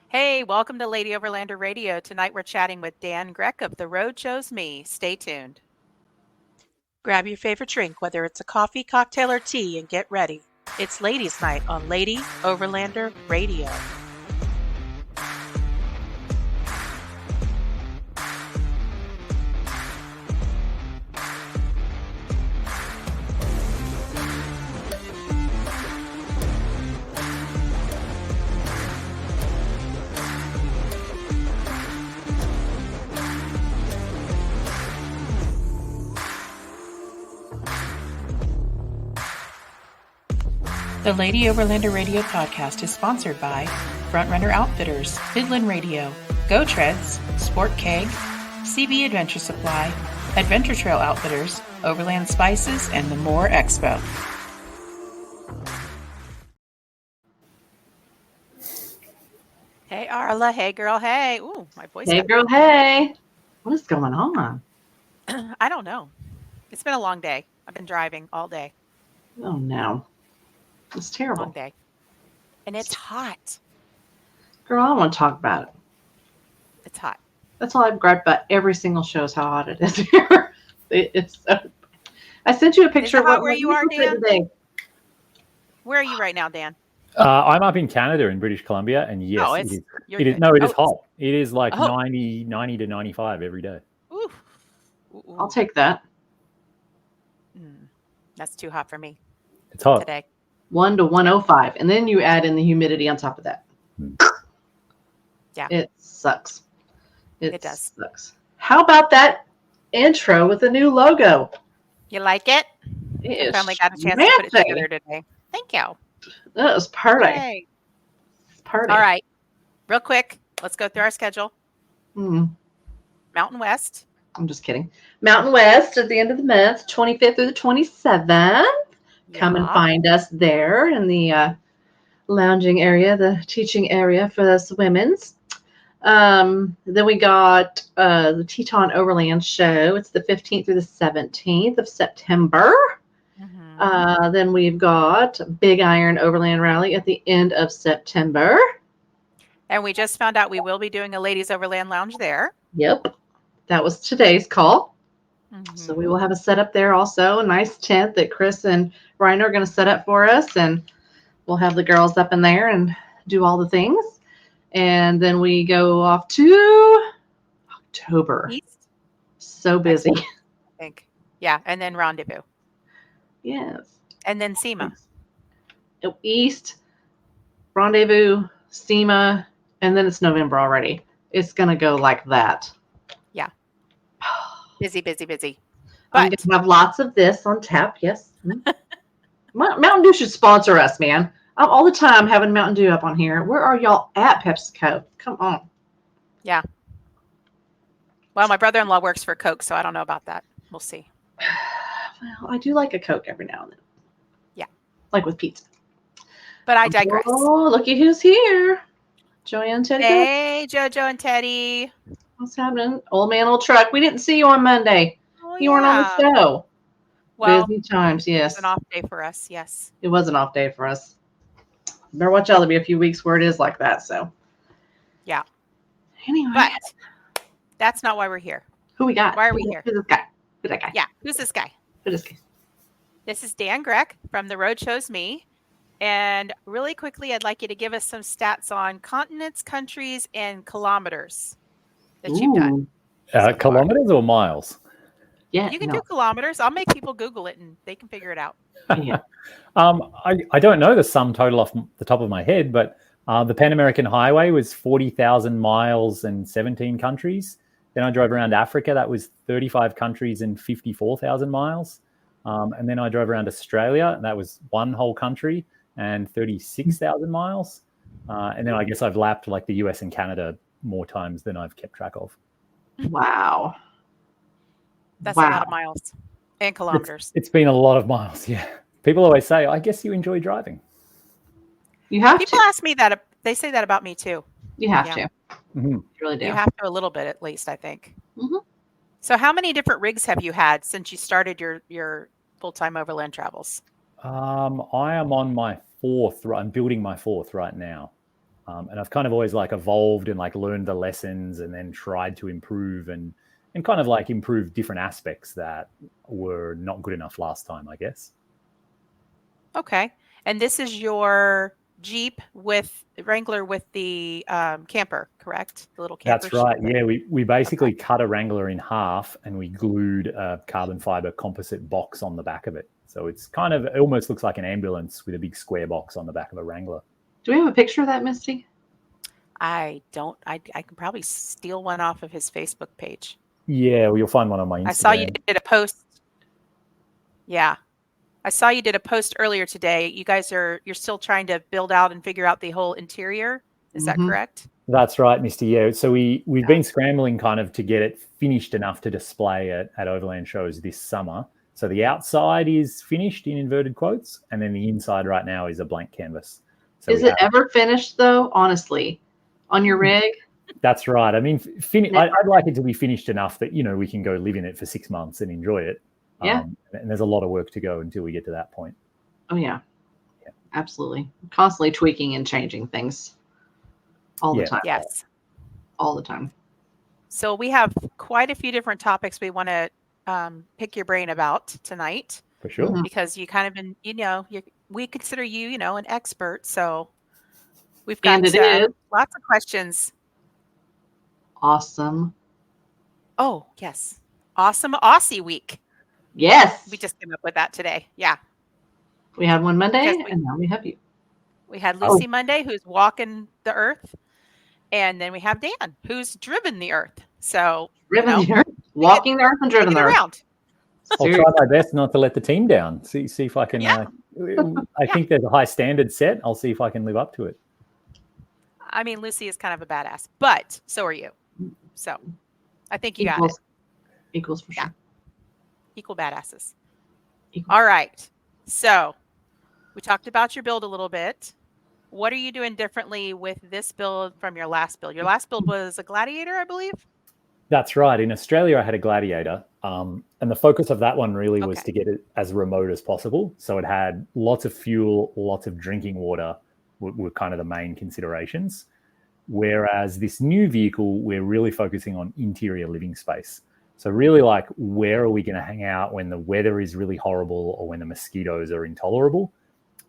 Hey, welcome to Lady Overlander Radio. Tonight we're chatting with Dan Grec of The Road Chose Me. Stay tuned. Grab your favorite drink, whether it's a coffee, cocktail, or tea, and get ready. It's Ladies' Night on Lady Overlander Radio. The Lady Overlander Radio podcast is sponsored by Frontrunner Outfitters, Midland Radio, Go Treads, Sport Keg, CB Adventure Supply, Adventure Trail Outfitters, Overland Spices, and the More Expo. Hey, Arla. Hey, girl. Hey. Ooh, my voice. Hey, girl. Hey. What is going on? I don't know. It's been a long day. I've been driving all day. Oh, no. It's terrible. Long day. And it's hot. Girl, I don't want to talk about it. It's hot. That's all I've grabbed about every single show is how hot it is here. It's so... I sent you a picture of where you are, Dan? Today. Where are you right now, Dan? I'm up in Canada in British Columbia, and yes, it is. It is hot. It is like 90 to 95 every day. Ooh. I'll take that. That's too hot for me. It's hot today. 1 to 105, and then you add in the humidity on top of that. Yeah, it sucks. It does. Sucks. How about that intro with the new logo? You like it? I finally got a chance to put it together today. Thank you. That was party. Yay. Party. All right, real quick, let's go through our schedule. Mountain West. I'm just kidding. Mountain West at the end of the month, 25th through the 27th. Come and find us there in the lounging area, the teaching area for us women's. Then we got the Teton Overland Show. It's the 15th through the 17th of September. Then we've got Big Iron Overland Rally at the end of September. And we just found out we will be doing a Ladies Overland Lounge there. Yep. That was today's call. So we will have a setup there also, a nice tent that Chris and Ryan are going to set up for us, and we'll have the girls up in there and do all the things. And then we go off to October. East? So busy. I think. Yeah, and then Rendezvous. Yes. And then SEMA. East, Rendezvous, SEMA, and then it's November already. It's going to go like that. Yeah. Busy. But I'm going to have lots of this on tap. Yes. Mountain Dew should sponsor us, man. I'm all the time having Mountain Dew up on here. Where are y'all at, PepsiCo? Come on. Yeah. Well, my brother-in-law works for Coke, so I don't know about that. We'll see. Well, I do like a Coke every now and then. Yeah. Like with pizza. But I digress. Oh, looky who's here. Joanne, Teddy. Hey, JoJo and Teddy. What's happening? Old man, old truck. We didn't see you on Monday. You weren't on the show. Well, busy times, yes. It was an off day for us, yes. It was an off day for us. Better watch out. There'll be a few weeks where it is like that, so. Yeah. Anyway. But that's not why we're here. Who we got? Why are we here? Who's this guy? Who's that guy? Yeah, who's this guy? Who's this guy? This is Dan Grec from The Road Chose Me. And really quickly, I'd like you to give us some stats on continents, countries, and kilometers that you've done. Kilometers or miles? Yeah, you can do kilometers. I'll make people Google it and they can figure it out. Yeah. I don't know the sum total off the top of my head, but the Pan American Highway was 40,000 miles and 17 countries. Then I drove around Africa. That was 35 countries and 54,000 miles. And then I drove around Australia, and that was one whole country and 36,000 miles. And then I guess I've lapped like the US and Canada more times than I've kept track of. Wow. That's a lot of miles and kilometers. It's been a lot of miles, yeah. People always say, I guess you enjoy driving. You have People ask me that. They say that about me too. You have to. Mm-hmm. You really do. You have to a little bit at least, I think. Mm-hmm. So how many different rigs have you had since you started your full-time overland travels? I am on my fourth. I'm building my fourth right now. And I've kind of always like evolved and like learned the lessons and then tried to improve and kind of like improve different aspects that were not good enough last time, I guess. Okay. And this is your Jeep with Wrangler with the camper, correct? The little camper. That's right. sheet. Yeah, we basically cut a Wrangler in half and we glued a carbon fiber composite box on the back of it. So it's kind of, it almost looks like an ambulance with a big square box on the back of a Wrangler. Do we have a picture of that, Misty? I don't. I can probably steal one off of his Facebook page. Yeah, well, you'll find one on my Instagram. I saw you did a post. Yeah. I saw you did a post earlier today. You guys you're still trying to build out and figure out the whole interior. Is that correct? That's right, Misty. Yeah. So we've been scrambling kind of to get it finished enough to display at Overland shows this summer. So the outside is finished in inverted quotes, and then the inside right now is a blank canvas. So is it ever finished though? Honestly, on your rig? That's right. I mean, I'd like it to be finished enough that, we can go live in it for 6 months and enjoy it. Yeah. And there's a lot of work to go until we get to that point. Oh, yeah. Absolutely. Constantly tweaking and changing things all the time. Yes. All the time. So we have quite a few different topics we want to pick your brain about tonight. For sure. Because you kind of been, we consider you, an expert. So we've got lots of questions. Awesome. Oh, yes. Awesome Aussie week. Yes. We just came up with that today. Yeah. We had one Monday and now we have you. We had Lucy Monday, who's walking the earth. And then we have Dan, who's driven the earth. So the earth, walking the earth and driven the earth. Around. I'll try my best not to let the team down. See if I can. I think there's a high standard set. I'll see if I can live up to it. I mean, Lucy is kind of a badass, but so are you. So I think you got it. Equals for sure. Equal badasses. All right. So we talked about your build a little bit. What are you doing differently with this build from your last build? Your last build was a Gladiator, I believe. That's right. In Australia, I had a Gladiator. And the focus of that one really was to get it as remote as possible. So it had lots of fuel, lots of drinking water were kind of the main considerations. Whereas this new vehicle, we're really focusing on interior living space. So really like, where are we going to hang out when the weather is really horrible or when the mosquitoes are intolerable?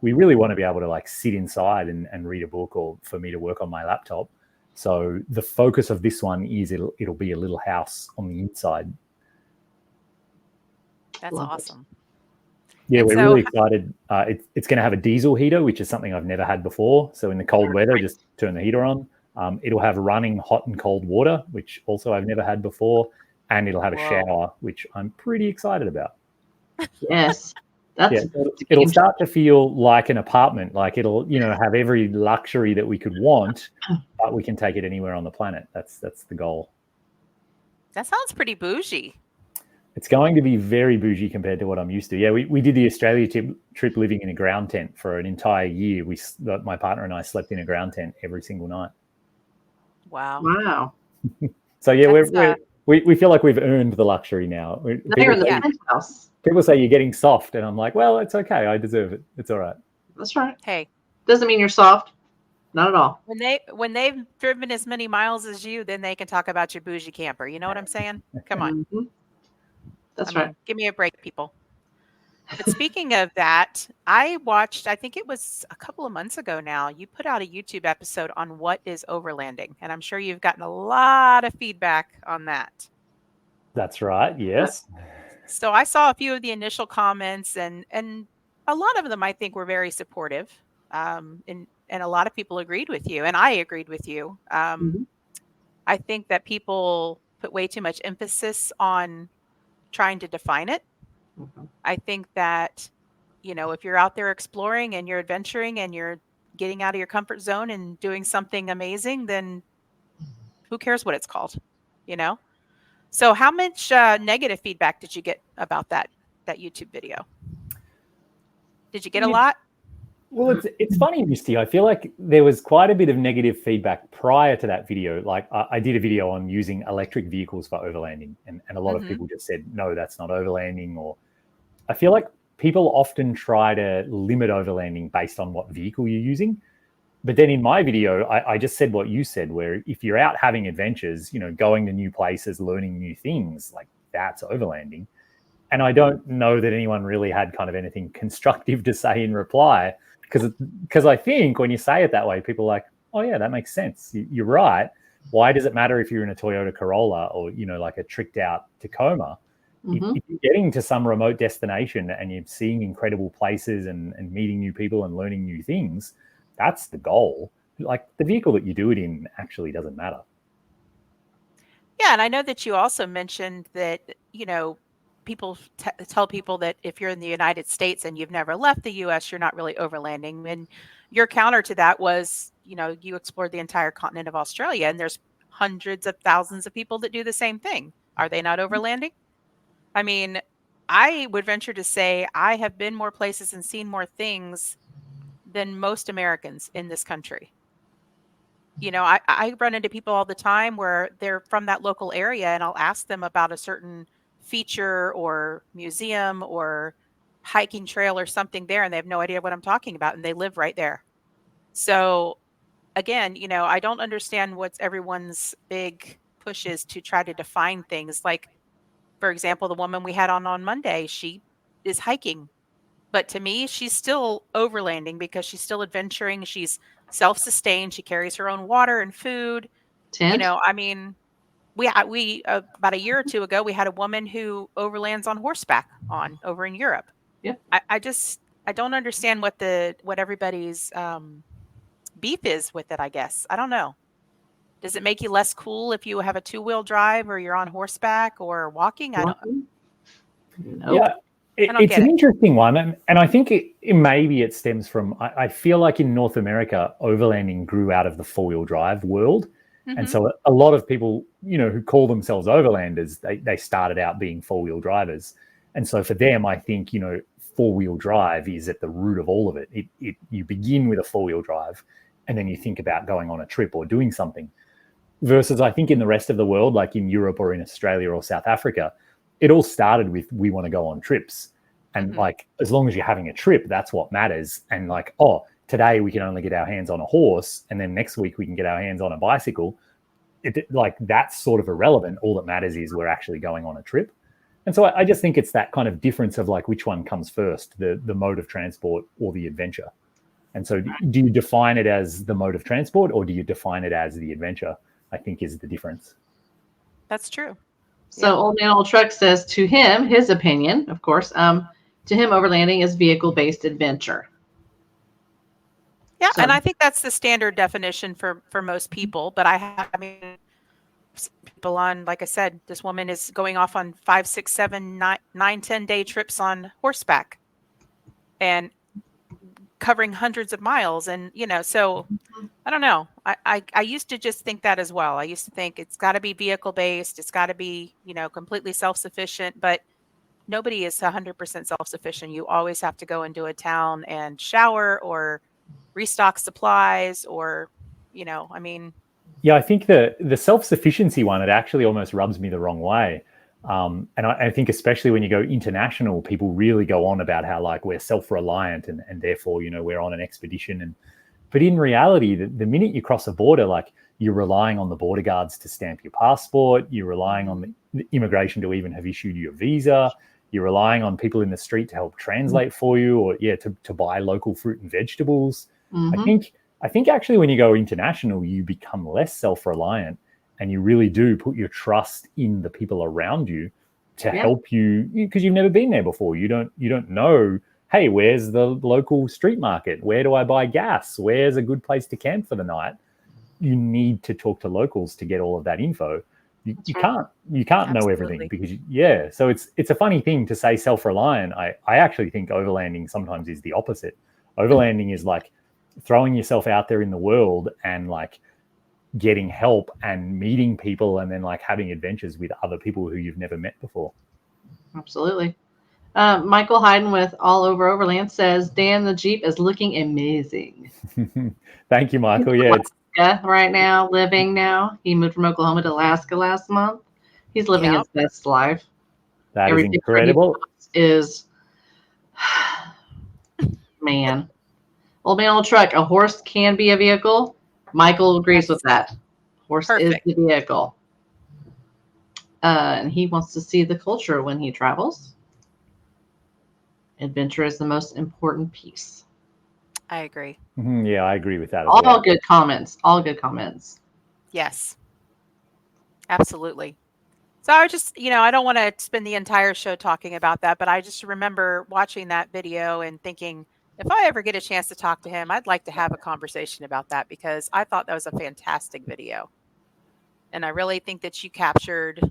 We really want to be able to like sit inside and read a book, or for me to work on my laptop. So the focus of this one is it'll be a little house on the inside. That's awesome. Yeah, we're really excited. It's going to have a diesel heater, which is something I've never had before. So in the cold weather, just turn the heater on. It'll have running hot and cold water, which also I've never had before. And it'll have a shower, which I'm pretty excited about. Yes. It'll start to feel like an apartment. Like it'll, have every luxury that we could want, but we can take it anywhere on the planet. That's the goal. That sounds pretty bougie. It's going to be very bougie compared to what I'm used to. Yeah, we did the Australia trip living in a ground tent for an entire year. My partner and I slept in a ground tent every single night. Wow. So yeah, we feel like we've earned the luxury now. You're in the penthouse. People say you're getting soft, and I'm like, well, it's okay. I deserve it. It's all right. That's right. Hey, doesn't mean you're soft. Not at all. When they've driven as many miles as you, then they can talk about your bougie camper. You know what I'm saying? Come on. Mm-hmm. That's right. Give me a break, people. But speaking of that, I think it was a couple of months ago now, you put out a YouTube episode on what is overlanding. And I'm sure you've gotten a lot of feedback on that. That's right. Yes. So I saw a few of the initial comments, and a lot of them I think were very supportive. And a lot of people agreed with you, and I agreed with you. I think that people put way too much emphasis on trying to define it. I think that, if you're out there exploring and you're adventuring and you're getting out of your comfort zone and doing something amazing, then who cares what it's called, So how much negative feedback did you get about that YouTube video? Did you get a lot? Well, it's funny, Misty. I feel like there was quite a bit of negative feedback prior to that video. Like I did a video on using electric vehicles for overlanding, and a lot of people just said, no, that's not overlanding. Or I feel like people often try to limit overlanding based on what vehicle you're using. But then in my video, I just said what you said, where if you're out having adventures, going to new places, learning new things, like that's overlanding. And I don't know that anyone really had kind of anything constructive to say in reply, because I think when you say it that way, people are like, oh yeah, that makes sense. You're right. Why does it matter if you're in a Toyota Corolla or, like a tricked out Tacoma? If you're getting to some remote destination and you're seeing incredible places and meeting new people and learning new things, that's the goal. Like the vehicle that you do it in actually doesn't matter. Yeah, and I know that you also mentioned that, people tell people that if you're in the United States and you've never left the US, you're not really overlanding. And your counter to that was, you explored the entire continent of Australia, and there's hundreds of thousands of people that do the same thing. Are they not overlanding? I mean, I would venture to say I have been more places and seen more things than most Americans in this country. I run into people all the time where they're from that local area, and I'll ask them about a certain feature or museum or hiking trail or something there, and they have no idea what I'm talking about, and they live right there. So again, I don't understand what's everyone's big push is to try to define things. Like, for example, the woman we had on Monday, she is hiking. But to me, she's still overlanding because she's still adventuring. She's self-sustained. She carries her own water and food. Tent. I mean, we about a year or two ago, we had a woman who overlands on horseback over in Europe. Yeah. I don't understand what everybody's beef is with it, I guess. I don't know. Does it make you less cool if you have a two-wheel drive or you're on horseback or walking? I don't know. Nope. Yeah. It's an interesting one, and I think maybe it stems from, I feel like in North America, overlanding grew out of the four-wheel drive world. And so a lot of people, who call themselves overlanders, they started out being four-wheel drivers. And so for them, I think, four-wheel drive is at the root of all of it. You begin with a four-wheel drive, and then you think about going on a trip or doing something. Versus I think in the rest of the world, like in Europe or in Australia or South Africa, it all started with, we want to go on trips. And like, as long as you're having a trip, that's what matters. And like, oh, today we can only get our hands on a horse, and then next week we can get our hands on a bicycle. Like, that's sort of irrelevant. All that matters is we're actually going on a trip. And so I just think it's that kind of difference of like, which one comes first, the mode of transport or the adventure. And so do you define it as the mode of transport, or do you define it as the adventure? I think is the difference. That's true. So Old Man Old Truck says, to him, his opinion, of course, to him, overlanding is vehicle-based adventure. Yeah, and I think that's the standard definition for most people. But I mean, people on, like I said, this woman is going off on 5, 6, 7, 9, 10-day trips on horseback and covering hundreds of miles. And, so I don't know. I used to just think that as well. I used to think it's got to be vehicle-based. It's got to be, completely self-sufficient. But nobody is 100% self-sufficient. You always have to go into a town and shower or restock supplies or, I mean. Yeah, I think the self-sufficiency one, it actually almost rubs me the wrong way. And I think especially when you go international, people really go on about how like we're self-reliant and therefore, we're on an expedition. But in reality, the minute you cross a border, like you're relying on the border guards to stamp your passport, you're relying on the immigration to even have issued you a visa, you're relying on people in the street to help translate for you, or to buy local fruit and vegetables. I think actually when you go international, you become less self-reliant, and you really do put your trust in the people around you to help you, because you've never been there before. You don't know, hey, where's the local street market? Where do I buy gas? Where's a good place to camp for the night? You need to talk to locals to get all of that info. You can't know everything because so it's a funny thing to say self-reliant. I actually think overlanding sometimes is the opposite. Overlanding is like throwing yourself out there in the world and like getting help and meeting people, and then like having adventures with other people who you've never met before. Absolutely. Michael Hayden with All Over Overland says, Dan the Jeep is looking amazing. Thank you, Michael. Yeah, it's right now, living now. He moved from Oklahoma to Alaska last month. He's living his best life. That is incredible. Man. Old man, old truck. A horse can be a vehicle. Michael agrees with that. Horse Perfect. is the vehicle. And he wants to see the culture when he travels. Adventure is the most important piece. I agree. Yeah, I agree with that as All well. good comments. All good comments. Yes, absolutely. So I was just, I don't want to spend the entire show talking about that, but I just remember watching that video and thinking, if I ever get a chance to talk to him, I'd like to have a conversation about that because I thought that was a fantastic video. And I really think that you captured,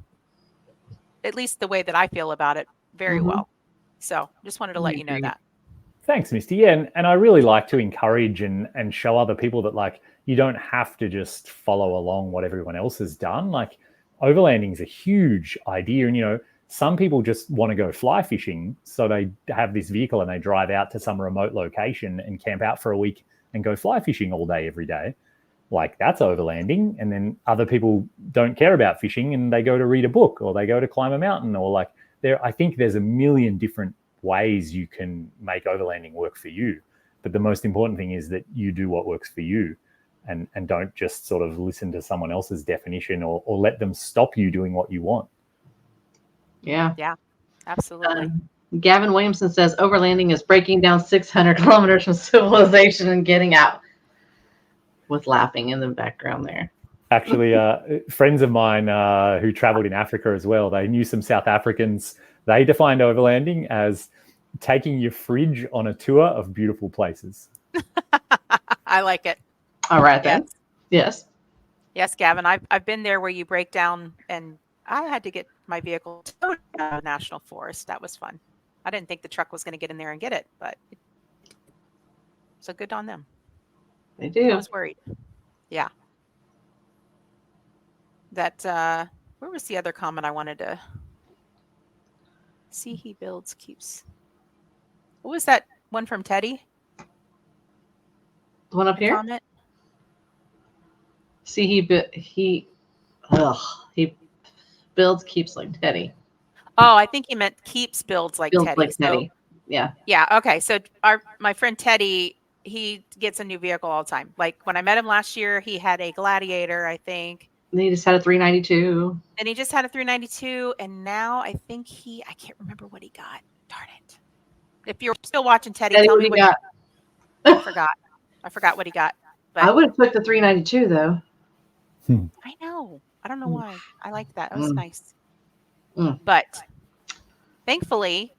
at least the way that I feel about it, very well. So just wanted to let you know that. Thanks, Misty. Yeah, and I really like to encourage and show other people that, like, you don't have to just follow along what everyone else has done. Like, overlanding is a huge idea. And, some people just want to go fly fishing. So they have this vehicle and they drive out to some remote location and camp out for a week and go fly fishing all day, every day. Like, that's overlanding. And then other people don't care about fishing and they go to read a book or they go to climb a mountain, or like, I think there's a million different ways you can make overlanding work for you. But the most important thing is that you do what works for you, and don't just sort of listen to someone else's definition or let them stop you doing what you want. Yeah. Yeah, absolutely. Gavin Williamson says overlanding is breaking down 600 kilometers from civilization and getting out, with laughing in the background there. Actually, friends of mine who traveled in Africa as well, they knew some South Africans. They defined overlanding as taking your fridge on a tour of beautiful places. I like it. All right, then. Yes. Yes, Gavin. I've been there where you break down, and I had to get my vehicle towed out of National Forest. That was fun. I didn't think the truck was going to get in there and get it, but so good on them. They do. I was worried. Yeah. That where was the other comment I wanted to see? He builds, keeps. What was that one from Teddy? The one up here? Comment? See, he builds, keeps like Teddy. Oh, I think he meant keeps builds like Builds Teddy. like Teddy. Yeah. Yeah. Okay. So my friend Teddy, he gets a new vehicle all the time. Like when I met him last year, he had a Gladiator, I think. And he just had a 392. And he just had a 392. And now I think I can't remember what he got. Darn it. If you're still watching Teddy, tell me what he got. I forgot what he got. But I would have took the 392 though. I know. I don't know why. I liked that. That was nice. Mm. But thankfully,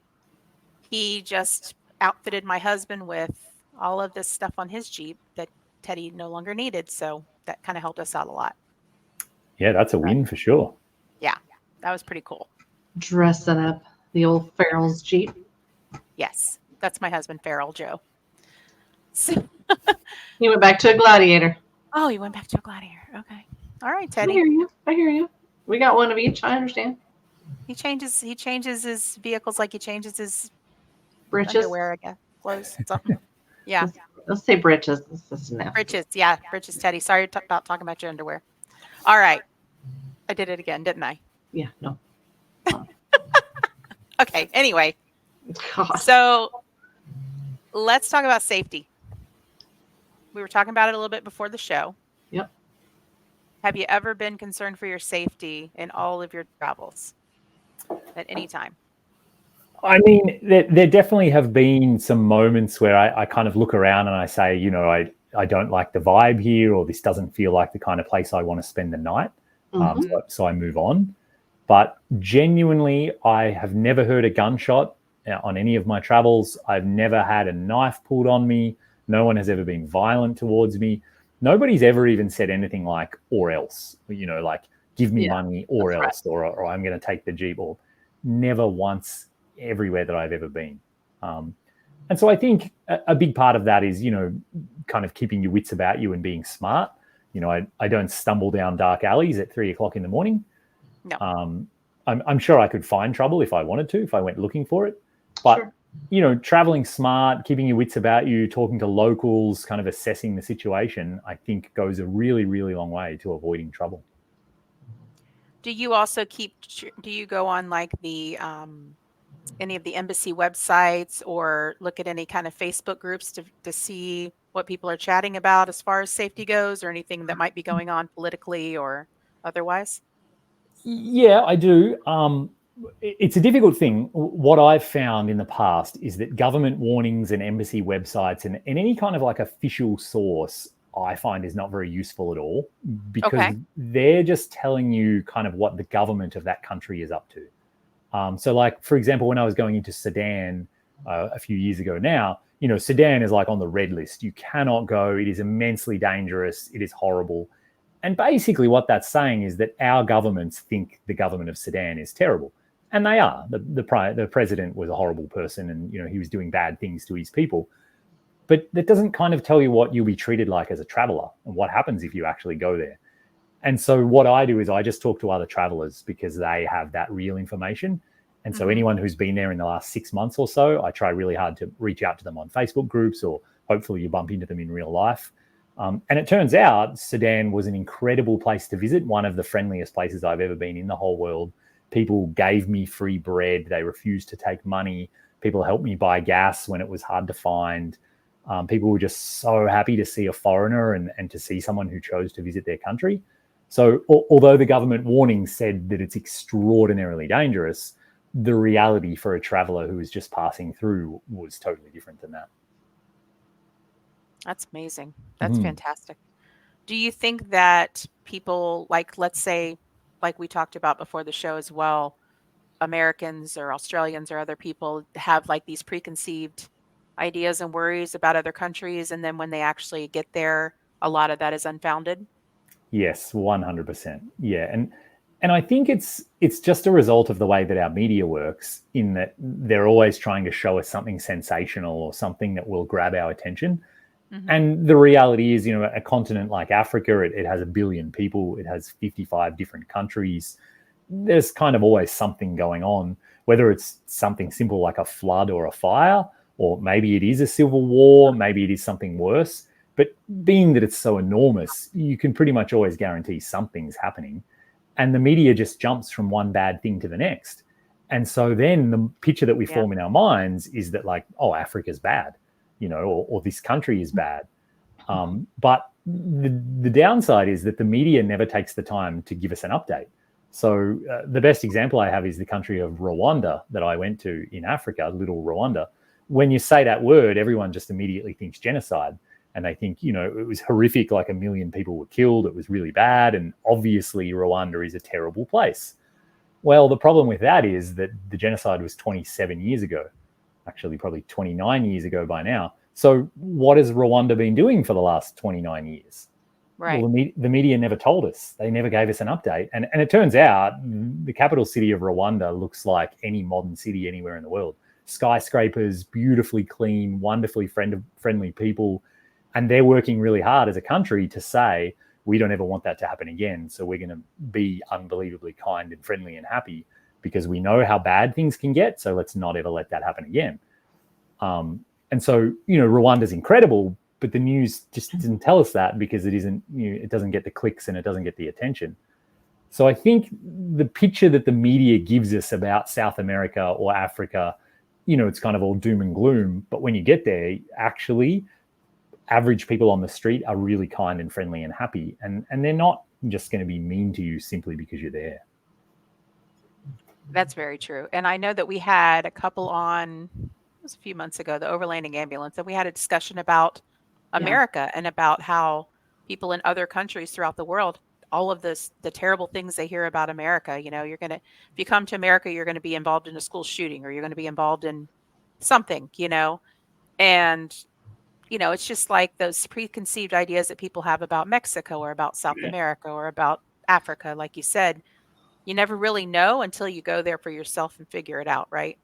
he just outfitted my husband with all of this stuff on his Jeep that Teddy no longer needed. So that kind of helped us out a lot. Yeah, that's a win for sure. Yeah, that was pretty cool. Dressing up the old Farrell's Jeep. Yes, that's my husband, Farrell Joe. So, he went back to a Gladiator. Oh, he went back to a Gladiator. Okay. All right, Teddy. I hear you. We got one of each. I understand. He changes his vehicles like he changes his britches, underwear, I guess, clothes, something. Yeah. Let's say britches. Britches, yeah, britches, Teddy. Sorry about talking about your underwear. All right, I did it again, didn't I? Yeah. No. Okay. Anyway, God. So let's talk about safety. We were talking about it a little bit before the show. Yep. Have you ever been concerned for your safety in all of your travels at any time? I mean, there definitely have been some moments where I kind of look around and I say, I don't like the vibe here, or this doesn't feel like the kind of place I want to spend the night. So I move on. But genuinely, I have never heard a gunshot on any of my travels. I've never had a knife pulled on me. No one has ever been violent towards me. Nobody's ever even said anything like, or else, like, give me money or else, right. or I'm going to take the Jeep, or never once everywhere that I've ever been. And so I think a big part of that is, kind of keeping your wits about you and being smart. I don't stumble down dark alleys at 3:00 in the morning. No. I'm sure I could find trouble if I wanted to, if I went looking for it. But, traveling smart, keeping your wits about you, talking to locals, kind of assessing the situation, I think goes a really, really long way to avoiding trouble. Do you also do you go on like the any of the embassy websites or look at any kind of Facebook groups to see what people are chatting about as far as safety goes, or anything that might be going on politically or otherwise? Yeah, I do. It's a difficult thing. What I've found in the past is that government warnings and embassy websites and any kind of like official source, I find is not very useful at all, because Okay. they're just telling you kind of what the government of that country is up to. So like, for example, when I was going into Sudan a few years ago now, Sudan is like on the red list. You cannot go. It is immensely dangerous. It is horrible. And basically what that's saying is that our governments think the government of Sudan is terrible. And they are. The president was a horrible person, and he was doing bad things to his people. But that doesn't kind of tell you what you'll be treated like as a traveler and what happens if you actually go there. And so what I do is I just talk to other travelers because they have that real information. And so anyone who's been there in the last 6 months or so, I try really hard to reach out to them on Facebook groups, or hopefully you bump into them in real life. And it turns out Sudan was an incredible place to visit, one of the friendliest places I've ever been in the whole world. People gave me free bread. They refused to take money. People helped me buy gas when it was hard to find. People were just so happy to see a foreigner and to see someone who chose to visit their country. So although the government warning said that it's extraordinarily dangerous, the reality for a traveler who was just passing through was totally different than that. That's amazing. That's fantastic. Do you think that people, like, let's say, like we talked about before the show as well, Americans or Australians or other people have like these preconceived ideas and worries about other countries, and then when they actually get there, a lot of that is unfounded? Yes, 100%. Yeah. And I think it's just a result of the way that our media works, in that they're always trying to show us something sensational or something that will grab our attention. And the reality is, a continent like Africa, it has 1 billion people. It has 55 different countries. There's kind of always something going on, whether it's something simple like a flood or a fire, or maybe it is a civil war, maybe it is something worse. But being that it's so enormous, you can pretty much always guarantee something's happening. And the media just jumps from one bad thing to the next. And so then the picture that we form in our minds is that, like, oh, Africa's bad, or this country is bad. But the downside is that the media never takes the time to give us an update. So the best example I have is the country of Rwanda that I went to in Africa, little Rwanda. When you say that word, everyone just immediately thinks genocide. And they think, it was horrific, like 1 million people were killed. It was really bad. And obviously Rwanda is a terrible place. Well, the problem with that is that the genocide was 27 years ago, actually probably 29 years ago by now. So what has Rwanda been doing for the last 29 years? Right. Well, the media never told us. They never gave us an update. And it turns out the capital city of Rwanda looks like any modern city anywhere in the world. Skyscrapers, beautifully clean, wonderfully friendly people. And they're working really hard as a country to say, we don't ever want that to happen again. So we're going to be unbelievably kind and friendly and happy, because we know how bad things can get. So let's not ever let that happen again. And so, Rwanda's incredible, but the news just didn't tell us that, because it isn't, it doesn't get the clicks and it doesn't get the attention. So I think the picture that the media gives us about South America or Africa, it's kind of all doom and gloom. But when you get there, actually, average people on the street are really kind and friendly and happy. And they're not just going to be mean to you simply because you're there. That's very true. And I know that we had a couple on, it was a few months ago, the overlanding ambulance, and we had a discussion about America and about how people in other countries throughout the world, all of the terrible things they hear about America, if you come to America, you're going to be involved in a school shooting, or you're going to be involved in something, and it's just like those preconceived ideas that people have about Mexico or about South America or about Africa. Like you said, you never really know until you go there for yourself and figure it out, right?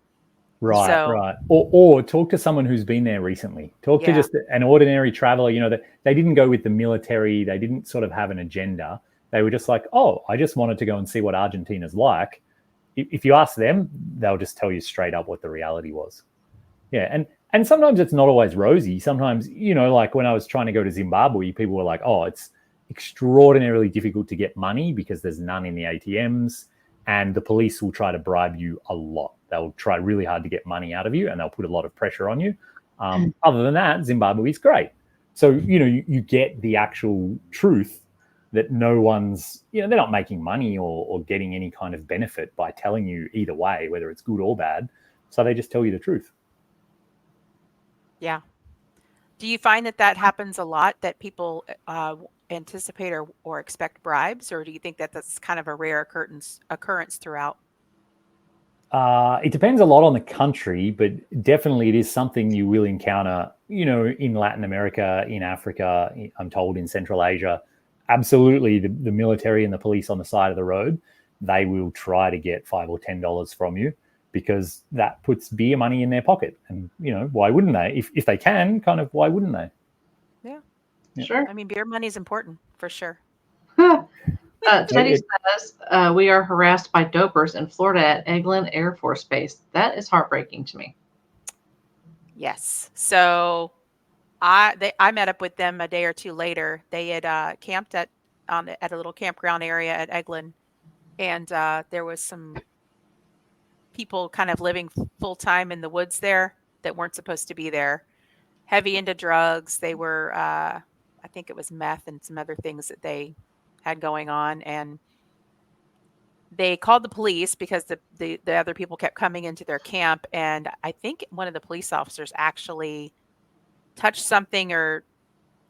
Right, So, right. Or talk to someone who's been there recently. Talk to just an ordinary traveler, that they didn't go with the military. They didn't sort of have an agenda. They were just like, oh, I just wanted to go and see what Argentina's like. If you ask them, they'll just tell you straight up what the reality was. Yeah, and sometimes it's not always rosy. Sometimes, like when I was trying to go to Zimbabwe, people were like, oh, it's extraordinarily difficult to get money because there's none in the ATMs, and the police will try to bribe you a lot. they'll try really hard to get money out of you, and they'll put a lot of pressure on you. Other than that, Zimbabwe is great. So, you get the actual truth that no one's, they're not making money or getting any kind of benefit by telling you either way, whether it's good or bad. So they just tell you the truth. Yeah. Do you find that happens a lot, that people anticipate or expect bribes, or do you think that that's kind of a rare occurrence throughout? It depends a lot on the country, but definitely it is something you will encounter, in Latin America, in Africa, I'm told in Central Asia. Absolutely, the military and the police on the side of the road, they will try to get $5 or $10 from you, because that puts beer money in their pocket. And, why wouldn't they? If they can, kind of, why wouldn't they? Yeah. Sure. I mean, beer money is important for sure. Teddy says, we are harassed by dopers in Florida at Eglin Air Force Base. That is heartbreaking to me. Yes. So I met up with them a day or two later. They had camped at a little campground area at Eglin, and there was some people kind of living full time in the woods there that weren't supposed to be there. Heavy into drugs. They were, I think it was meth and some other things that they had going on, and they called the police because the other people kept coming into their camp, and I think one of the police officers actually touched something or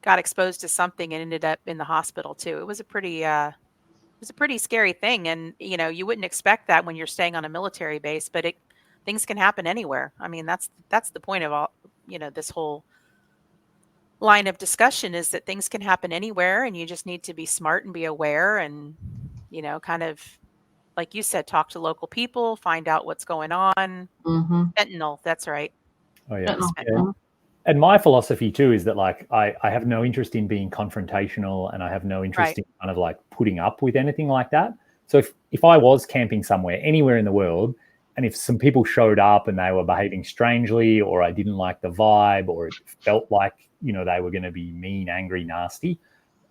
got exposed to something and ended up in the hospital too. It was a pretty scary thing, and you wouldn't expect that when you're staying on a military base, but things can happen anywhere. I mean, that's the point of all, this whole line of discussion, is that things can happen anywhere, and you just need to be smart and be aware, and kind of, like you said, talk to local people, find out what's going on. Mm-hmm. Fentanyl, that's right. Oh yeah. And my philosophy too is that, like, I have no interest in being confrontational, and I have no interest in kind of like putting up with anything like that. So if I was camping somewhere, anywhere in the world, and if some people showed up and they were behaving strangely, or I didn't like the vibe, or it felt like, they were going to be mean, angry, nasty,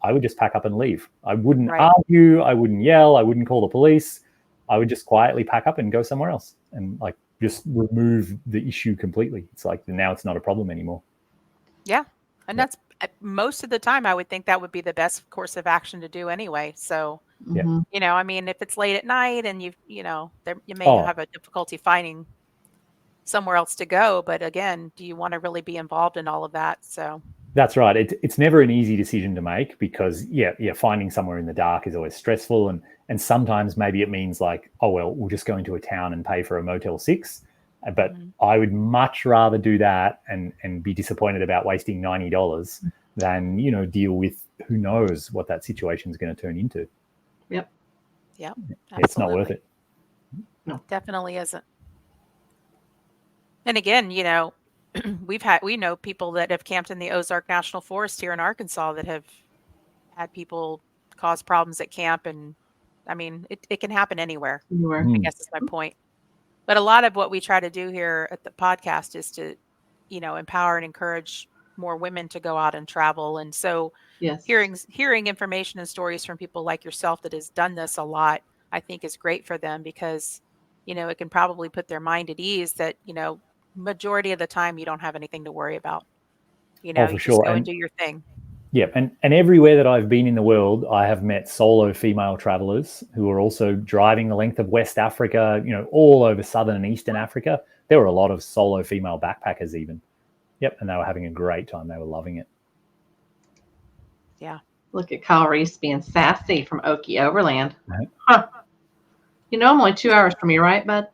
I would just pack up and leave. I wouldn't argue. I wouldn't yell. I wouldn't call the police. I would just quietly pack up and go somewhere else, and like just remove the issue completely. It's like now it's not a problem anymore. Yeah. And that's most of the time, I would think that would be the best course of action to do anyway. So, I mean, if it's late at night and you may have a difficulty finding somewhere else to go, but again, do you want to really be involved in all of that? So that's right. It's never an easy decision to make, because finding somewhere in the dark is always stressful, and sometimes maybe it means like, oh well, we'll just go into a town and pay for a Motel 6. But I would much rather do that and be disappointed about wasting $90 than deal with who knows what that situation is going to turn into. Yep. It's not worth it. No, definitely isn't. And again, we know people that have camped in the Ozark National Forest here in Arkansas that have had people cause problems at camp, and I mean, it can happen anywhere. I guess is my point. But a lot of what we try to do here at the podcast is to, empower and encourage more women to go out and travel. And so hearing information and stories from people like yourself that has done this a lot, I think is great for them, because, it can probably put their mind at ease that, majority of the time you don't have anything to worry about. You just go and do your thing. Yeah, and everywhere that I've been in the world, I have met solo female travelers who are also driving the length of West Africa, all over Southern and Eastern Africa. There were a lot of solo female backpackers even. Yep, and they were having a great time. They were loving it. Yeah. Look at Kyle Reese being sassy from Okie Overland. Right. Huh. I'm only 2 hours from you, right, bud?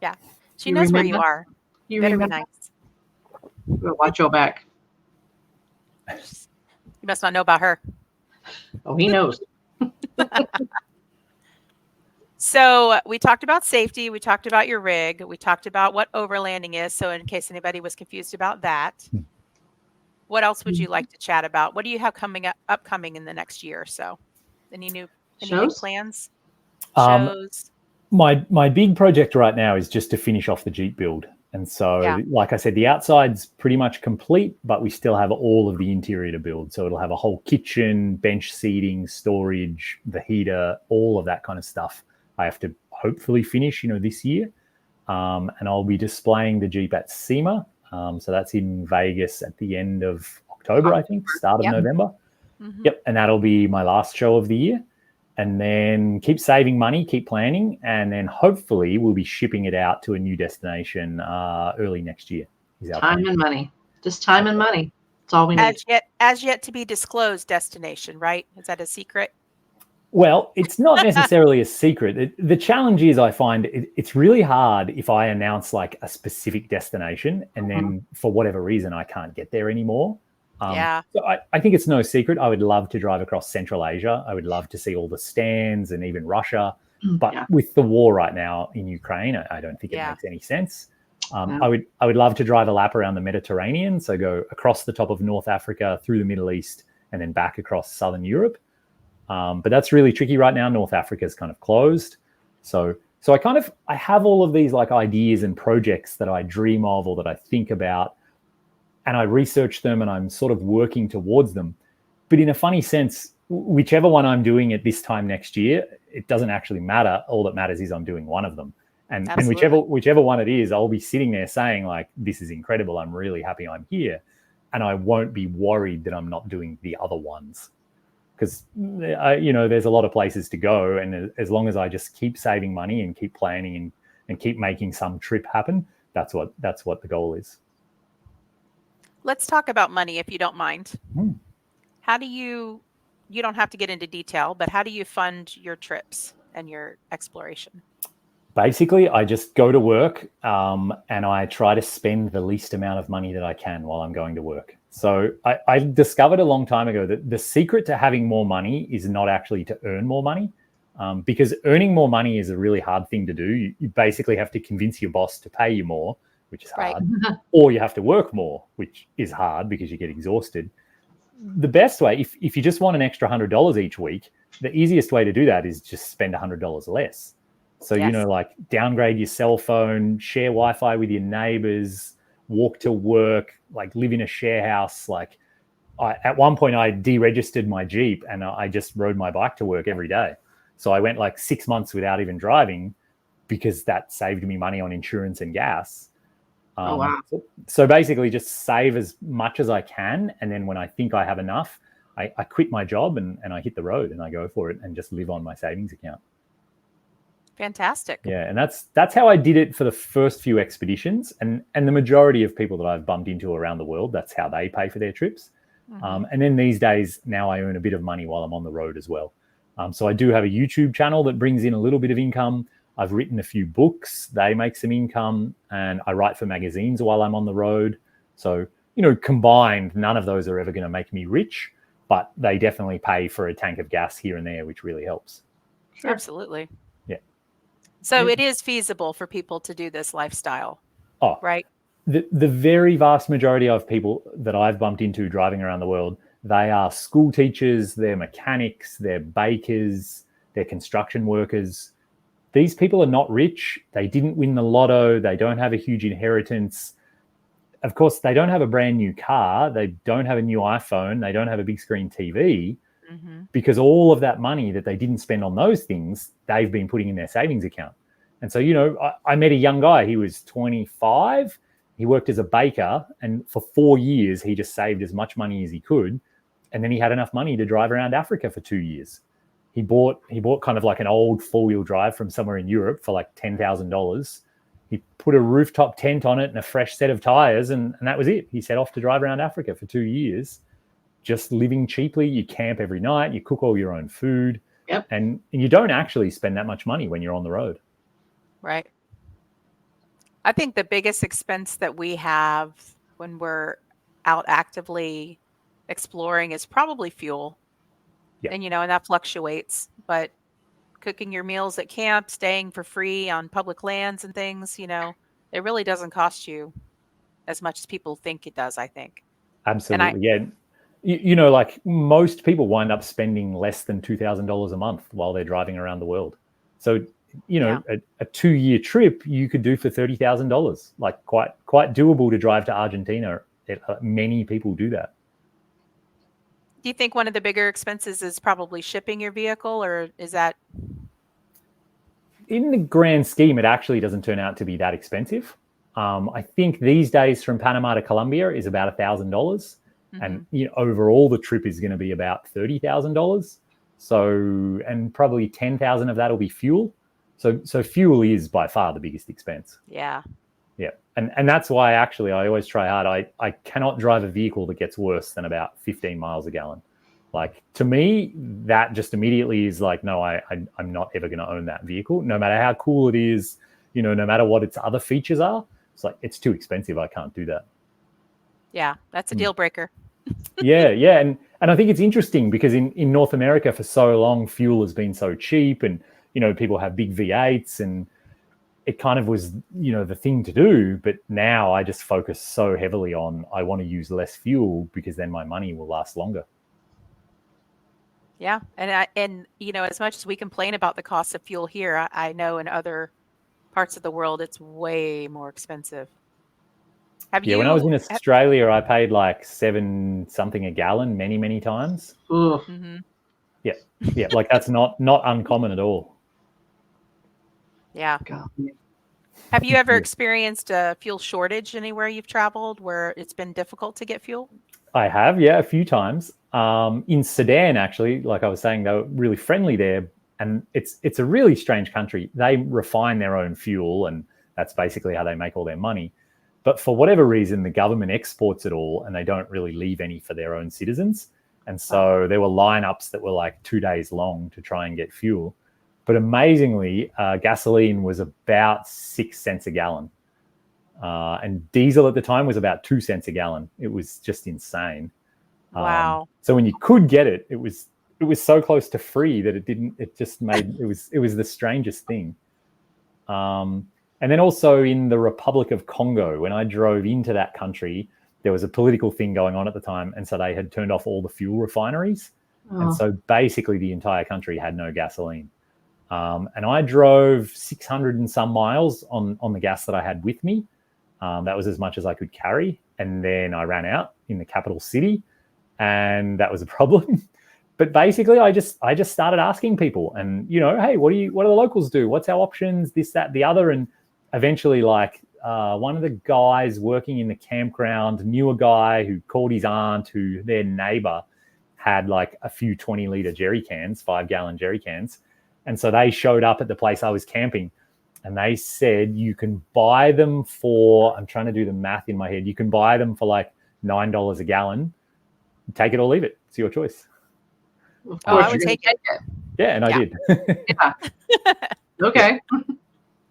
Yeah. She knows where you are. You better remember? be nice. Watch your back. You must not know about her. Oh, he knows. So we talked about safety. We talked about your rig. We talked about what overlanding is. So in case anybody was confused about that, what else would you like to chat about? What do you have upcoming in the next year or so? Any big plans? Shows? My big project right now is just to finish off the Jeep build. And so, like I said, the outside's pretty much complete, but we still have all of the interior to build. So it'll have a whole kitchen, bench seating, storage, the heater, all of that kind of stuff. I have to hopefully finish, this year. and I'll be displaying the Jeep at SEMA. So that's in Vegas at the end of October, I think, start of November. Yep, and that'll be my last show of the year. And then keep saving money, keep planning, and then hopefully we'll be shipping it out to a new destination early next year. Time and money. Just time and money. That's all we need. As yet to be disclosed destination, right? Is that a secret? Well, it's not necessarily a secret. The challenge is I find it's really hard if I announce like a specific destination and then for whatever reason I can't get there anymore. So I think it's no secret. I would love to drive across Central Asia. I would love to see all the stands and even Russia. But with the war right now in Ukraine, I don't think it makes any sense. I would love to drive a lap around the Mediterranean. So go across the top of North Africa, through the Middle East, and then back across Southern Europe. But that's really tricky right now. North Africa is kind of closed. So I have all of these like ideas and projects that I dream of or that I think about, and I research them and I'm sort of working towards them. But in a funny sense, whichever one I'm doing at this time next year, it doesn't actually matter. All that matters is I'm doing one of them. And whichever one it is, I'll be sitting there saying like, this is incredible. I'm really happy I'm here. And I won't be worried that I'm not doing the other ones. Because, there's a lot of places to go. And as long as I just keep saving money and keep planning and keep making some trip happen, that's what the goal is. Let's talk about money, if you don't mind. How do you don't have to get into detail, but how do you fund your trips and your exploration? Basically, I just go to work and I try to spend the least amount of money that I can while I'm going to work. So I discovered a long time ago that the secret to having more money is not actually to earn more money, because earning more money is a really hard thing to do. You basically have to convince your boss to pay you more, which is hard, or you have to work more, which is hard because you get exhausted. The best way, if you just want an extra $100 each week, the easiest way to do that is just spend $100 less. So, like downgrade your cell phone, share Wi-Fi with your neighbors, walk to work, like live in a share house. Like at one point I deregistered my Jeep and I just rode my bike to work every day. So I went like 6 months without even driving because that saved me money on insurance and gas. So basically just save as much as I can. And then when I think I have enough, I quit my job and I hit the road and I go for it and just live on my savings account. Fantastic. Yeah, and that's how I did it for the first few expeditions, and the majority of people that I've bumped into around the world, that's how they pay for their trips. And then these days, now I earn a bit of money while I'm on the road as well. So I do have a YouTube channel that brings in a little bit of income. I've written a few books, they make some income, and I write for magazines while I'm on the road. So, combined, none of those are ever going to make me rich, but they definitely pay for a tank of gas here and there, which really helps. Sure. Absolutely. Yeah. So it is feasible for people to do this lifestyle, right? The very vast majority of people that I've bumped into driving around the world, they are school teachers, they're mechanics, they're bakers, they're construction workers. These people are not rich. They didn't win the lotto. They don't have a huge inheritance. Of course, they don't have a brand new car. They don't have a new iPhone. They don't have a big screen TV. Because all of that money that they didn't spend on those things, they've been putting in their savings account. And so, I met a young guy. He was 25. He worked as a baker. And for 4 years, he just saved as much money as he could. And then he had enough money to drive around Africa for 2 years. He bought kind of like an old 4-wheel drive from somewhere in Europe for like $10,000. He put a rooftop tent on it and a fresh set of tires. And that was it. He set off to drive around Africa for 2 years. Just living cheaply. You camp every night, you cook all your own food, and you don't actually spend that much money when you're on the road. Right. I think the biggest expense that we have when we're out actively exploring is probably fuel. And, and that fluctuates, but cooking your meals at camp, staying for free on public lands and things, it really doesn't cost you as much as people think it does, I think. Absolutely. Like most people wind up spending less than $2,000 a month while they're driving around the world. So, a 2-year trip you could do for $30,000, like quite doable to drive to Argentina. Many people do that. Do you think one of the bigger expenses is probably shipping your vehicle, or is that? in the grand scheme, it actually doesn't turn out to be that expensive. I think these days from Panama to Colombia is about $1,000, and overall the trip is going to be about $30,000. So, and probably 10,000 of that will be fuel. So fuel is by far the biggest expense. Yeah. Yeah, and that's why actually I always try hard. I cannot drive a vehicle that gets worse than about 15 miles a gallon. Like, to me, that just immediately is like, no, I'm not ever going to own that vehicle, no matter how cool it is, no matter what its other features are. It's like, it's too expensive. I can't do that. Yeah, that's a deal breaker. Yeah. And I think it's interesting because in North America for so long, fuel has been so cheap, and, people have big V8s, and it kind of was, the thing to do. But now I just focus so heavily on, I want to use less fuel because then my money will last longer. Yeah. And as much as we complain about the cost of fuel here, I know in other parts of the world, it's way more expensive. When I was in Australia, I paid like $7 something a gallon many, many times. Mm-hmm. Yeah. Like, that's not uncommon at all. Yeah. God. Have you ever experienced a fuel shortage anywhere you've traveled where it's been difficult to get fuel? I have, a few times. In Sudan, actually, like I was saying, they were really friendly there. And it's a really strange country. They refine their own fuel, and that's basically how they make all their money. But for whatever reason, the government exports it all, and they don't really leave any for their own citizens. And so there were lineups that were like 2 days long to try and get fuel. But amazingly, gasoline was about 6 cents a gallon. And diesel at the time was about 2 cents a gallon. It was just insane. Wow. So when you could get it, it was so close to free that it was the strangest thing. And then also in the Republic of Congo, when I drove into that country, there was a political thing going on at the time. And so they had turned off all the fuel refineries. Oh. And so basically the entire country had no gasoline. And I drove 600 and some miles on the gas that I had with me. That was as much as I could carry. And then I ran out in the capital city, and that was a problem. But basically I just started asking people, and, hey, what do the locals do? What's our options? This, that, the other. And eventually, like, one of the guys working in the campground knew a guy who called his aunt, who their neighbor had like a few 20-liter jerry cans, 5-gallon jerry cans. And so they showed up at the place I was camping, and they said, you can buy them for, I'm trying to do the math in my head, you can buy them for like $9 a gallon. Take it or leave it. It's your choice. I would take it. Yeah, and I did. Yeah. Okay.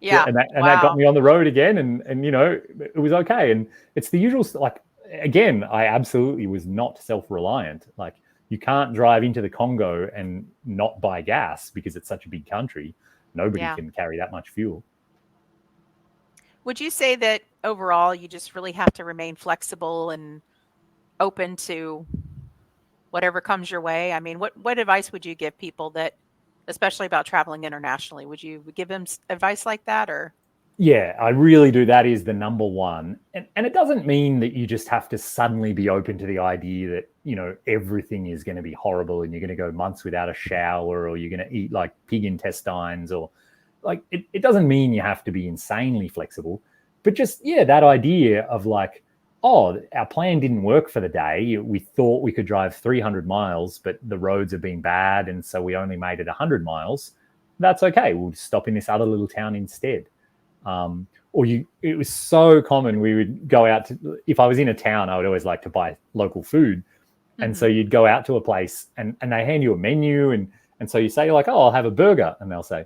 Yeah. And that got me on the road again, and it was okay. And it's the usual, like, again, I absolutely was not self-reliant. Like, you can't drive into the Congo and not buy gas because it's such a big country. Nobody can carry that much fuel. Would you say that overall you just really have to remain flexible and open to whatever comes your way? I mean, what advice would you give people that, especially about traveling internationally, would you give them advice like that, or? Yeah, I really do. That is the number one. And it doesn't mean that you just have to suddenly be open to the idea that, everything is going to be horrible and you're going to go months without a shower, or you're going to eat like pig intestines, or like, it doesn't mean you have to be insanely flexible, but just, that idea of like, oh, our plan didn't work for the day. We thought we could drive 300 miles, but the roads have been bad, and so we only made it 100 miles. That's okay. We'll just stop in this other little town instead. It was so common. We would go out to, if I was in a town, I would always like to buy local food. Mm-hmm. And so you'd go out to a place and they hand you a menu. And so you say, like, oh, I'll have a burger. And they'll say,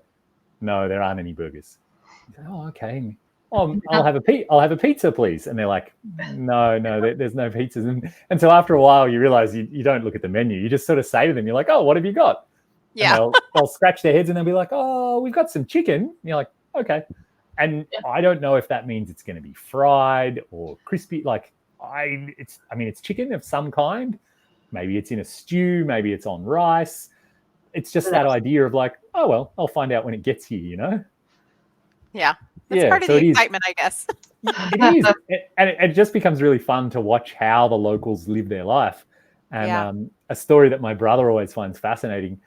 no, there aren't any burgers. You say, oh, okay. Oh, I'll have a pizza, please. And they're like, no, there's no pizzas. And so after a while, you realize you don't look at the menu. You just sort of say to them, you're like, oh, what have you got? Yeah. And they'll scratch their heads and they'll be like, oh, we've got some chicken. And you're like, okay. And I don't know if that means it's going to be fried or crispy. Like, it's chicken of some kind. Maybe it's in a stew. Maybe it's on rice. It's just that idea of like, oh, well, I'll find out when it gets here, Yeah. That's part of the excitement, I guess. It is. And it just becomes really fun to watch how the locals live their life. And a story that my brother always finds fascinating.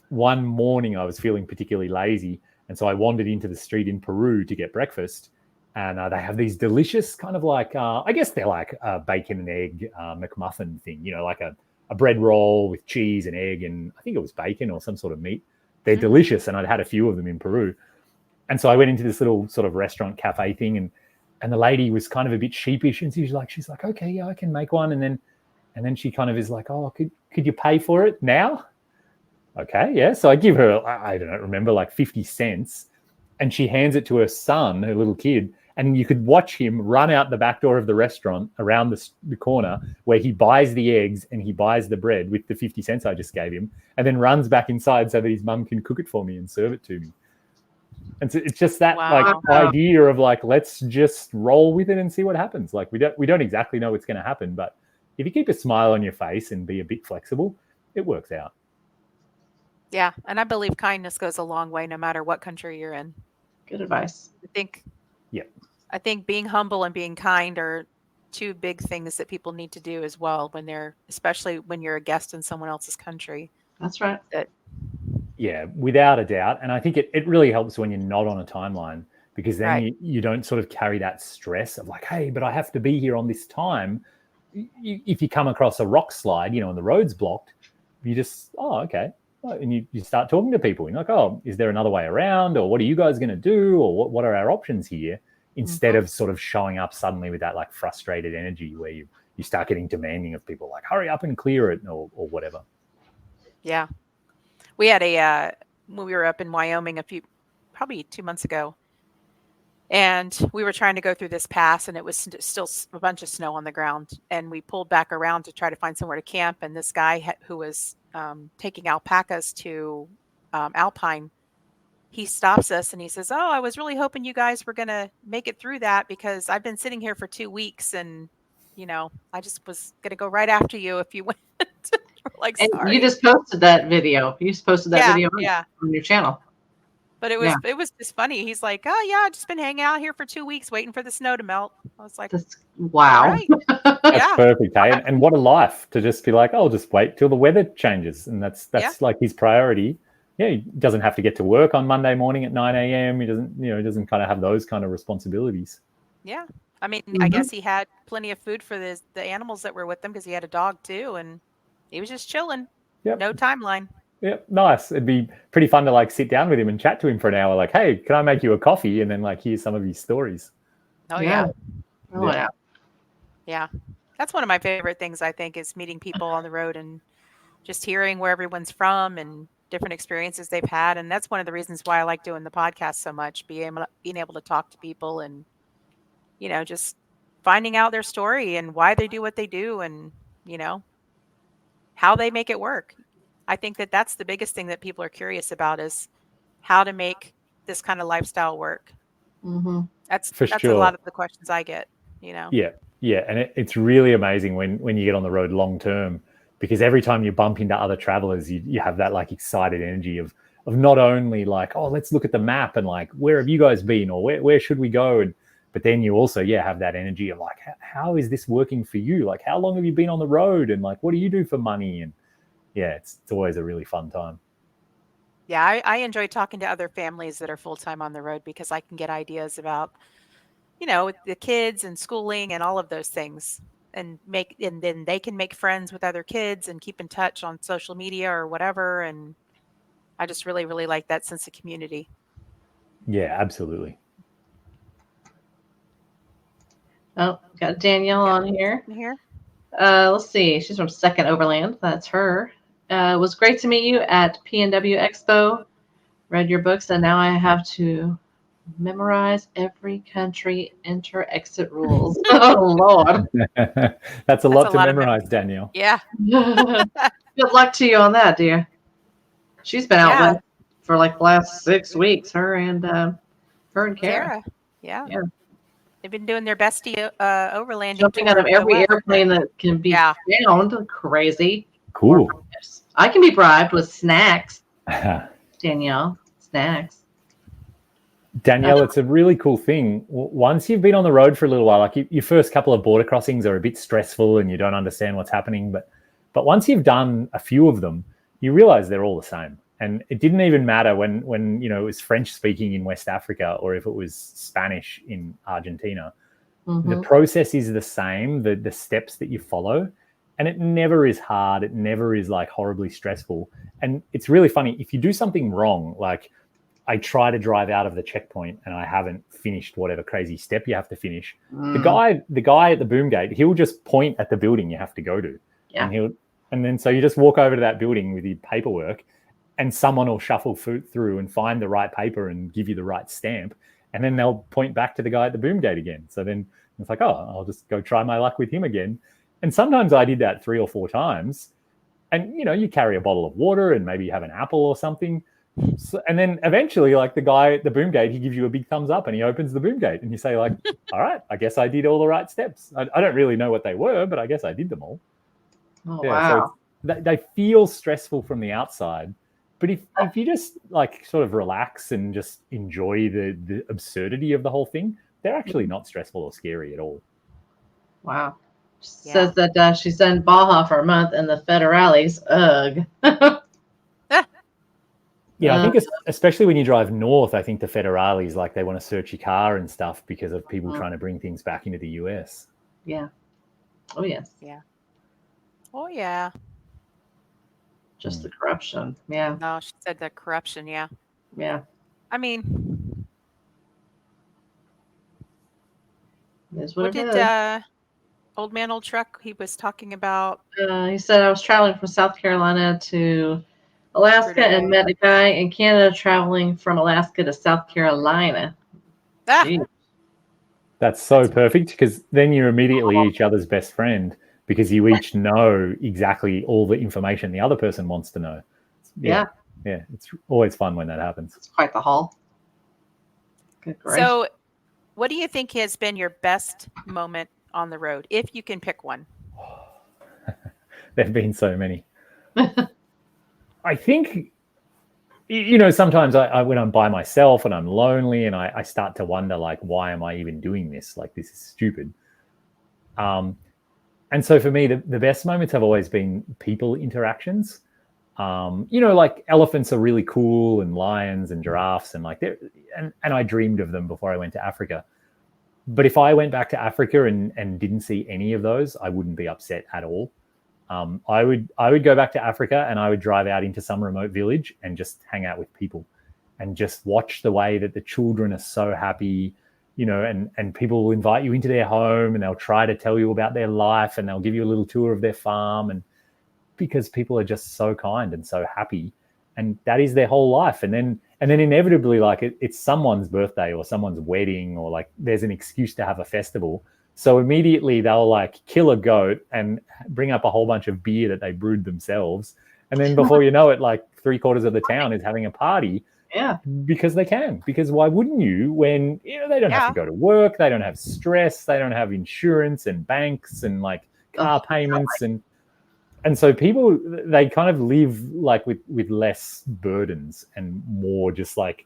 One morning I was feeling particularly lazy, And so I wandered into the street in Peru to get breakfast. And they have these delicious kind of like, I guess they're like a bacon and egg McMuffin thing, you know, like a bread roll with cheese and egg, and I think it was bacon or some sort of meat. They're delicious, and I'd had a few of them in Peru. And so I went into this little sort of restaurant cafe thing, and the lady was kind of a bit sheepish, and she's like, okay, yeah, I can make one. And then she kind of is like, oh, could you pay for it now? Okay, yeah. So I give her, I don't remember, like 50 cents, and she hands it to her son, her little kid. And you could watch him run out the back door of the restaurant around the corner where he buys the eggs and he buys the bread with the 50 cents I just gave him, and then runs back inside so that his mum can cook it for me and serve it to me. And so it's just that like idea of like, let's just roll with it and see what happens. Like we don't exactly know what's going to happen, but if you keep a smile on your face and be a bit flexible, it works out. Yeah, and I believe kindness goes a long way no matter what country you're in. Good advice. I think being humble and being kind are two big things that people need to do as well especially when you're a guest in someone else's country. That's right. Yeah, without a doubt. And I think it really helps when you're not on a timeline, because then you don't sort of carry that stress of like, hey, but I have to be here on this time. If you come across a rock slide, you know, and the road's blocked, you just, oh, okay. And you start talking to people. You're like, oh, is there another way around? Or what are you guys going to do? Or what are our options here? Instead of sort of showing up suddenly with that like frustrated energy where you start getting demanding of people, like hurry up and clear it or whatever. Yeah. We had when we were up in Wyoming probably 2 months ago, and we were trying to go through this pass, and it was still a bunch of snow on the ground, and we pulled back around to try to find somewhere to camp. And this guy who was taking alpacas to Alpine, he stops us and he says, oh, I was really hoping you guys were going to make it through that, because I've been sitting here for 2 weeks, and, you know, I just was going to go right after you if you went. Like, and sorry. you just posted that video. You just posted that video on your channel. But it was just funny. He's like, oh, yeah, I've just been hanging out here for 2 weeks waiting for the snow to melt. I was like, wow. Right. That's perfect, hey? And what a life to just be like, oh, I'll just wait till the weather changes. And that's like his priority. Yeah, he doesn't have to get to work on Monday morning at 9 a.m. He doesn't kind of have those kind of responsibilities. Yeah. I mean, I guess he had plenty of food for the animals that were with him, because he had a dog too. And he was just chilling. Yep. No timeline. Yep. Nice. It'd be pretty fun to like sit down with him and chat to him for an hour. Like, hey, can I make you a coffee? And then like hear some of his stories. Oh, yeah. Oh, yeah. Yeah. That's one of my favorite things, I think, is meeting people on the road and just hearing where everyone's from and different experiences they've had. And that's one of the reasons why I like doing the podcast so much, being able to talk to people and, you know, just finding out their story and why they do what they do and, you know, how they make it work. I think that that's the biggest thing that people are curious about, is how to make this kind of lifestyle work. Mm-hmm. That's sure. A lot of the questions I get, you know? Yeah. Yeah. And it's really amazing when you get on the road long term, because every time you bump into other travelers, you have that like excited energy of not only like, oh, let's look at the map and like, where have you guys been, or where should we go? But then you also, have that energy of like, how is this working for you? Like, how long have you been on the road? And like, what do you do for money? And it's always a really fun time. Yeah, I enjoy talking to other families that are full-time on the road, because I can get ideas about, you know, the kids and schooling and all of those things, and then they can make friends with other kids and keep in touch on social media or whatever. And I just really, really like that sense of community. Yeah, absolutely. Oh, got Danielle on here. Let's see. She's from Second Overland. That's her. It was great to meet you at PNW Expo. Read your books, and now I have to memorize every country enter-exit rules. Oh, Lord. That's a lot to memorize, Danielle. Yeah. Good luck to you on that, dear. She's been out for like the last 6 weeks, her and Kara. Yeah. They've been doing their bestie overlanding. Jumping out of every airplane that can be found. Crazy. Cool. I can be bribed with snacks. Danielle, snacks. Danielle, it's a really cool thing. Once you've been on the road for a little while, like your first couple of border crossings are a bit stressful and you don't understand what's happening. But once you've done a few of them, you realize they're all the same. And it didn't even matter when you know, it was French speaking in West Africa or if it was Spanish in Argentina. The process is the same, the steps that you follow, and it never is hard. It never is like horribly stressful. And it's really funny if you do something wrong, like I try to drive out of the checkpoint and I haven't finished whatever crazy step you have to finish. The guy at the boom gate, he'll just point at the building you have to go to. Yeah. And then so you just walk over to that building with your paperwork, and someone will shuffle through and find the right paper and give you the right stamp. And then they'll point back to the guy at the boom gate again. So then it's like, oh, I'll just go try my luck with him again. And sometimes I did that 3 or 4 times. And, you know, you carry a bottle of water and maybe you have an apple or something. So, and then eventually, like the guy at the boom gate, he gives you a big thumbs up and he opens the boom gate. And you say like, all right, I guess I did all the right steps. I don't really know what they were, but I guess I did them all. Oh, wow. So they feel stressful from the outside. But if you just like sort of relax and just enjoy the absurdity of the whole thing, they're actually not stressful or scary at all. Wow. Says that she's in Baja for a month and the federales. Ugh. Yeah, I think especially when you drive north, I think the federales, like they want to search your car and stuff because of people trying to bring things back into the US. Yeah. Oh, yes. Yeah. Oh, yeah. Just the corruption. Yeah. No, she said the corruption. Yeah. Yeah. I mean, What did Old Man Old Truck, he was talking about? He said, I was traveling from South Carolina to Alaska and met a guy in Canada traveling from Alaska to South Carolina. That's so perfect, because then you're immediately each other's best friend, because you each know exactly all the information the other person wants to know. Yeah. It's always fun when that happens. It's quite the haul. Good gracious. So what do you think has been your best moment on the road, if you can pick one? There have been so many. I think, you know, sometimes I when I'm by myself and I'm lonely and I start to wonder, like, why am I even doing this? Like, this is stupid. And so for me, the best moments have always been people interactions. You know, like elephants are really cool, and lions and giraffes, and like and I dreamed of them before I went to Africa. But if I went back to Africa and didn't see any of those, I wouldn't be upset at all. I would go back to Africa and I would drive out into some remote village and just hang out with people and just watch the way that the children are so happy, you know, and people will invite you into their home and they'll try to tell you about their life and they'll give you a little tour of their farm, and because people are just so kind and so happy, and that is their whole life. And then inevitably, like it's someone's birthday or someone's wedding, or like there's an excuse to have a festival. So immediately they'll like kill a goat and bring up a whole bunch of beer that they brewed themselves. And then before you know it, like 3/4 of the town is having a party. Yeah. Because they can. Because why wouldn't you, when, you know, they don't have to go to work, they don't have stress, they don't have insurance and banks and like car payments, and so people, they kind of live like with less burdens and more just like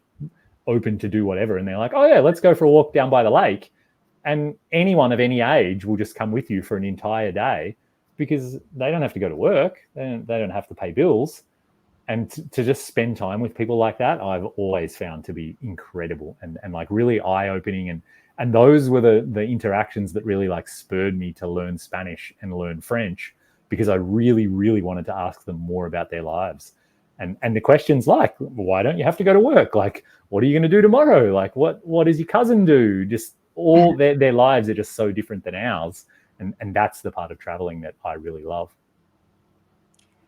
open to do whatever. And they're like, oh yeah, let's go for a walk down by the lake. And anyone of any age will just come with you for an entire day, because they don't have to go to work. They don't have to pay bills. And to just spend time with people like that, I've always found to be incredible and like really eye-opening. And those were the interactions that really like spurred me to learn Spanish and learn French, because I really, really wanted to ask them more about their lives. And the questions like, why don't you have to go to work? Like, what are you going to do tomorrow? Like, what does your cousin do? Just all their lives are just so different than ours. And that's the part of traveling that I really love.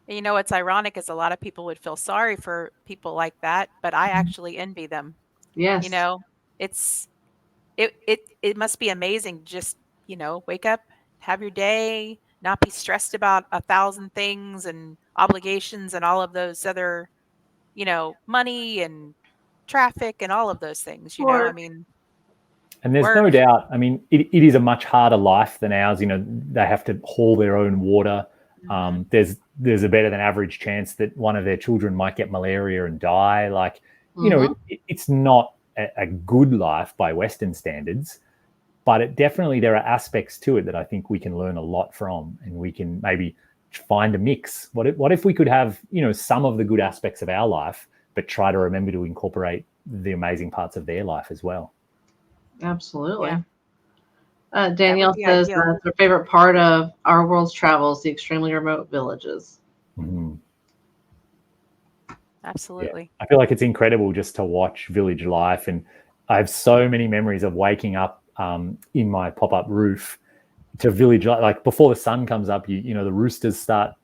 You know, what's ironic is a lot of people would feel sorry for people like that, but I actually envy them. Yes. You know, it must be amazing. Just, you know, wake up, have your day, not be stressed about 1,000 things and obligations and all of those other, you know, money and traffic and all of those things, you know, I mean. And there's no doubt, I mean, it is a much harder life than ours. You know, they have to haul their own water. There's a better than average chance that one of their children might get malaria and die. Like, you know, it's not a good life by Western standards, but there are aspects to it that I think we can learn a lot from, and we can maybe find a mix. What if we could have, some of the good aspects of our life, but try to remember to incorporate the amazing parts of their life as well? Absolutely. Yeah. Danielle be says ideal. her favorite part of our world's travels, the extremely remote villages. Mm-hmm. Absolutely. I feel like it's incredible just to watch village life, and I have so many memories of waking up in my pop-up roof to village life. Like before the sun comes up, the roosters start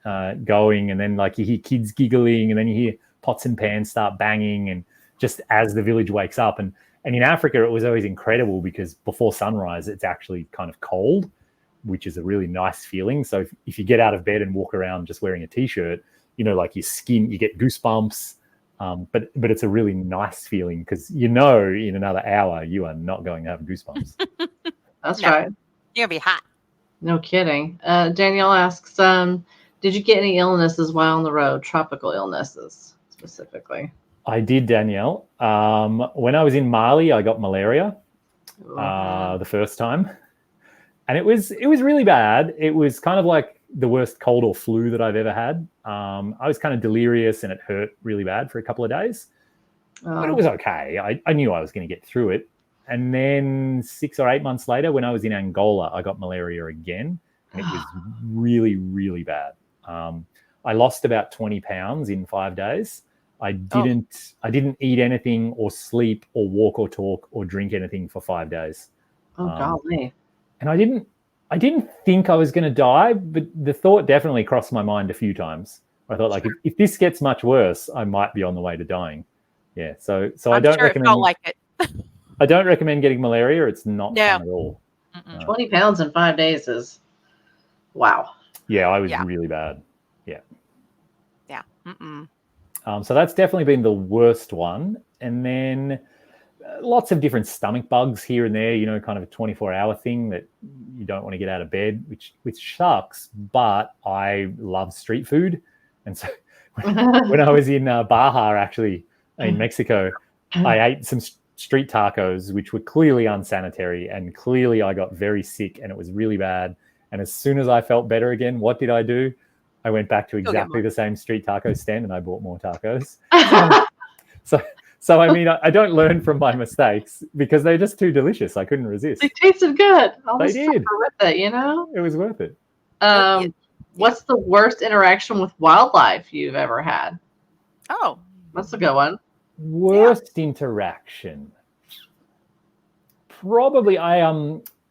going, and then like you hear kids giggling, and then you hear pots and pans start banging, and just as the village wakes up. And in Africa, it was always incredible because before sunrise, it's actually kind of cold, which is a really nice feeling. So if you get out of bed and walk around just wearing a t-shirt, like your skin, you get goosebumps. But it's a really nice feeling because in another hour you are not going to have goosebumps. That's right. You're gonna be hot. No kidding. Danielle asks, did you get any illnesses while on the road? Tropical illnesses specifically. I did, Danielle. When I was in Mali, I got malaria the first time, and it was really bad. It was kind of like the worst cold or flu that I've ever had. I was kind of delirious and it hurt really bad for a couple of days, but it was okay. I knew I was going to get through it. And then 6 or 8 months later, when I was in Angola, I got malaria again, and it was really, really bad. I lost about 20 pounds in 5 days. I didn't eat anything or sleep or walk or talk or drink anything for 5 days. Golly. And I didn't think I was going to die, but the thought definitely crossed my mind a few times. I thought, like, if this gets much worse, I might be on the way to dying. Yeah, so I don't recommend. It felt like it. I don't recommend getting malaria. It's not fun at all. 20 pounds in 5 days is wow. Yeah, I was really bad. Yeah. Yeah. Mm-mm. So that's definitely been the worst one. And then lots of different stomach bugs here and there, kind of a 24-hour thing that you don't want to get out of bed, which sucks. But I love street food. And so when I was in Baja, actually, in Mexico, I ate some street tacos, which were clearly unsanitary. And clearly I got very sick and it was really bad. And as soon as I felt better again, what did I do? I went back to exactly the same street taco stand and I bought more tacos. So I mean, I don't learn from my mistakes because they're just too delicious. I couldn't resist. They tasted good. They did. With it, It was worth it. What's the worst interaction with wildlife you've ever had? Oh, that's a good one. Worst interaction. Probably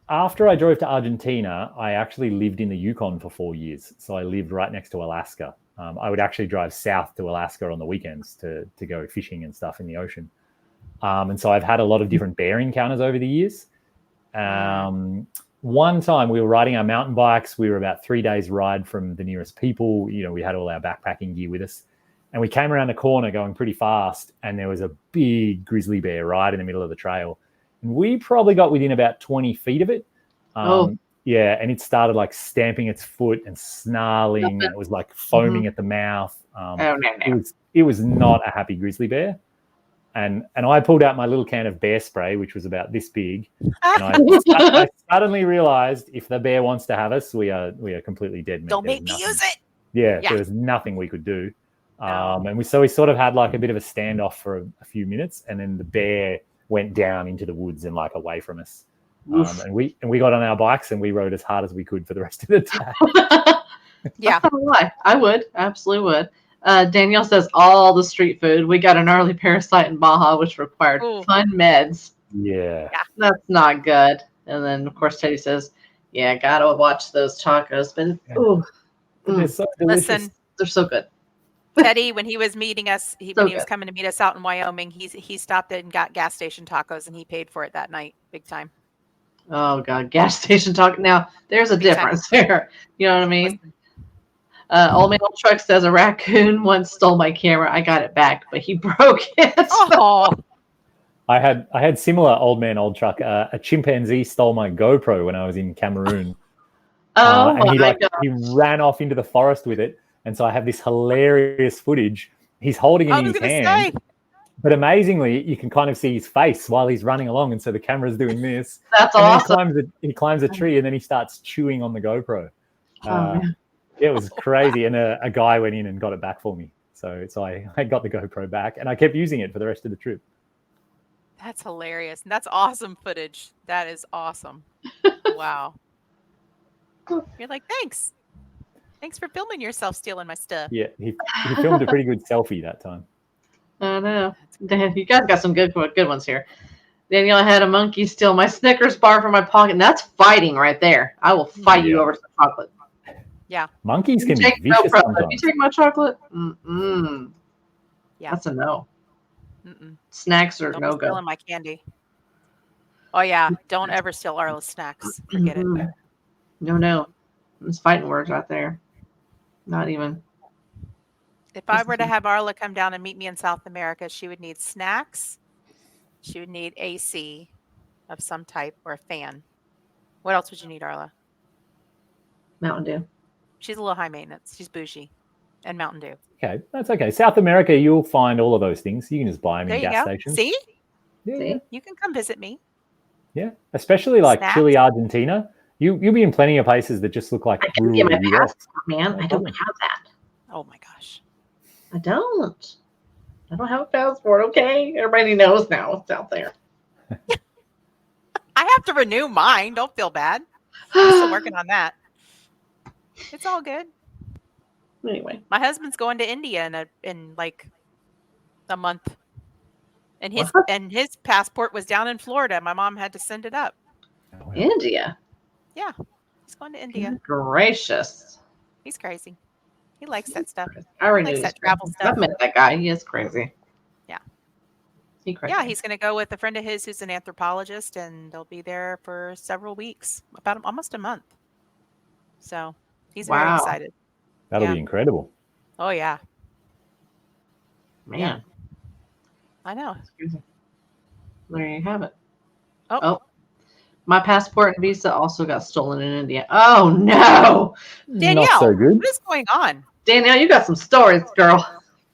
after I drove to Argentina, I actually lived in the Yukon for 4 years. So I lived right next to Alaska. I would actually drive south to Alaska on the weekends to go fishing and stuff in the ocean. And so I've had a lot of different bear encounters over the years. One time we were riding our mountain bikes. We were about 3 days ride from the nearest people. We had all our backpacking gear with us. And we came around the corner going pretty fast. And there was a big grizzly bear right in the middle of the trail. And we probably got within about 20 feet of it. Yeah, and it started like stamping its foot and snarling. And it was like foaming at the mouth. It was not a happy grizzly bear. And I pulled out my little can of bear spray, which was about this big. And I suddenly realized if the bear wants to have us, we are completely dead meat. Don't make me use it. Yeah, there was nothing we could do. And we sort of had like a bit of a standoff for a few minutes, and then the bear went down into the woods and like away from us. And we got on our bikes and we rode as hard as we could for the rest of the day. Yeah, I would absolutely would. Danielle says all the street food. We got an gnarly parasite in Baja, which required fun meds. Yeah, that's not good. And then of course Teddy says, "Yeah, gotta watch those tacos." But they're so delicious. Listen, they're so good. Teddy, when he was meeting us, when he was coming to meet us out in Wyoming, he stopped and got gas station tacos, and he paid for it that night, big time. Oh God, gas station taco. Now there's a difference there. You know what I mean? Old Man Old Truck says a raccoon once stole my camera. I got it back, but he broke it. Oh. I had similar Old Man Old Truck. A chimpanzee stole my GoPro when I was in Cameroon. And he ran off into the forest with it. And so I have this hilarious footage. He's holding it in his hand. But amazingly, you can kind of see his face while he's running along. And so the camera's doing this. That's awesome. He climbs a tree and then he starts chewing on the GoPro. Yeah, it was crazy. And a guy went in and got it back for me. So I got the GoPro back and I kept using it for the rest of the trip. That's hilarious. And that's awesome footage. That is awesome. Wow. You're like, thanks. Thanks for filming yourself stealing my stuff. Yeah, he filmed a pretty good selfie that time. I know. You guys got some good ones here. Danielle had a monkey steal my Snickers bar from my pocket. And that's fighting right there. I will fight you over some chocolate. Yeah. Monkeys can be vicious sometimes. You take my chocolate? Yeah. That's a no. Mm-mm. Snacks are Don't no be stealing go. my candy. Oh yeah. Don't ever steal Arla's snacks. Forget it. No. It's fighting words right there. Not even. If I were to have Arla come down and meet me in South America, she would need snacks. She would need AC of some type or a fan. What else would you need, Arla? Mountain Dew. She's a little high maintenance. She's bougie. And Mountain Dew. Okay, that's okay. South America, you'll find all of those things. You can just buy them There in you gas go. stations. See? Yeah, See? You can come visit me. yeah. Especially like Snacks. Chile, Argentina. You'll be in plenty of places that just look like I can get my rural US. passport, man. I don't have that. Oh my gosh. I don't have a passport, okay? Everybody knows now it's out there. I have to renew mine. Don't feel bad. I'm still working on that. It's all good. Anyway. My husband's going to India in like a month. And his passport was down in Florida. My mom had to send it up. India. Yeah. He's going to India. Gracious. He's crazy. He likes that stuff. I already likes knew that travel stuff. I've met that guy. He is crazy. Yeah. He's crazy. Yeah, he's going to go with a friend of his who's an anthropologist, and they'll be there for several weeks, about almost a month. So he's very excited. That'll be incredible. Oh, yeah. Man. Yeah. I know. There you have it. Oh. My passport and visa also got stolen in India. Oh, no. Danielle, Not so good. what is going on? Danielle, you got some stories, girl.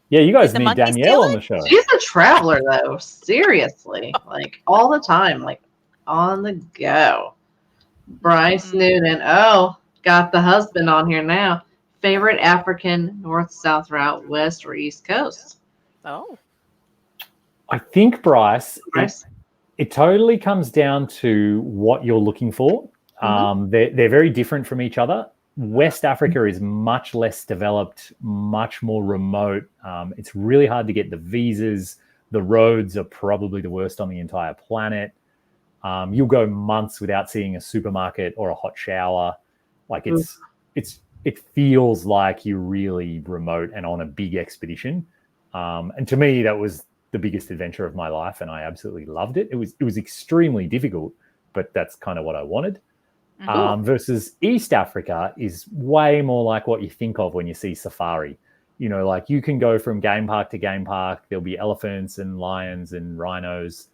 Yeah, you guys Did the need monkey Danielle steal on it? the show. She's a traveler, though. Seriously. Like, all the time. Like, on the go. Bryce Newton. Oh, got the husband on here now. Favorite African north-south route, west or east coast? Oh. I think, Bryce, it totally comes down to what you're looking for. They're very different from each other. West Africa is much less developed, much more remote. It's really hard to get the visas. The roads are probably the worst on the entire planet. You'll go months without seeing a supermarket or a hot shower. Like it feels like you're really remote and on a big expedition. And to me, that was the biggest adventure of my life, and I absolutely loved it. It was extremely difficult, but that's kind of what I wanted. Versus East Africa is way more like what you think of when you see safari. You know, like you can go from game park to game park. There'll be elephants and lions and rhinos.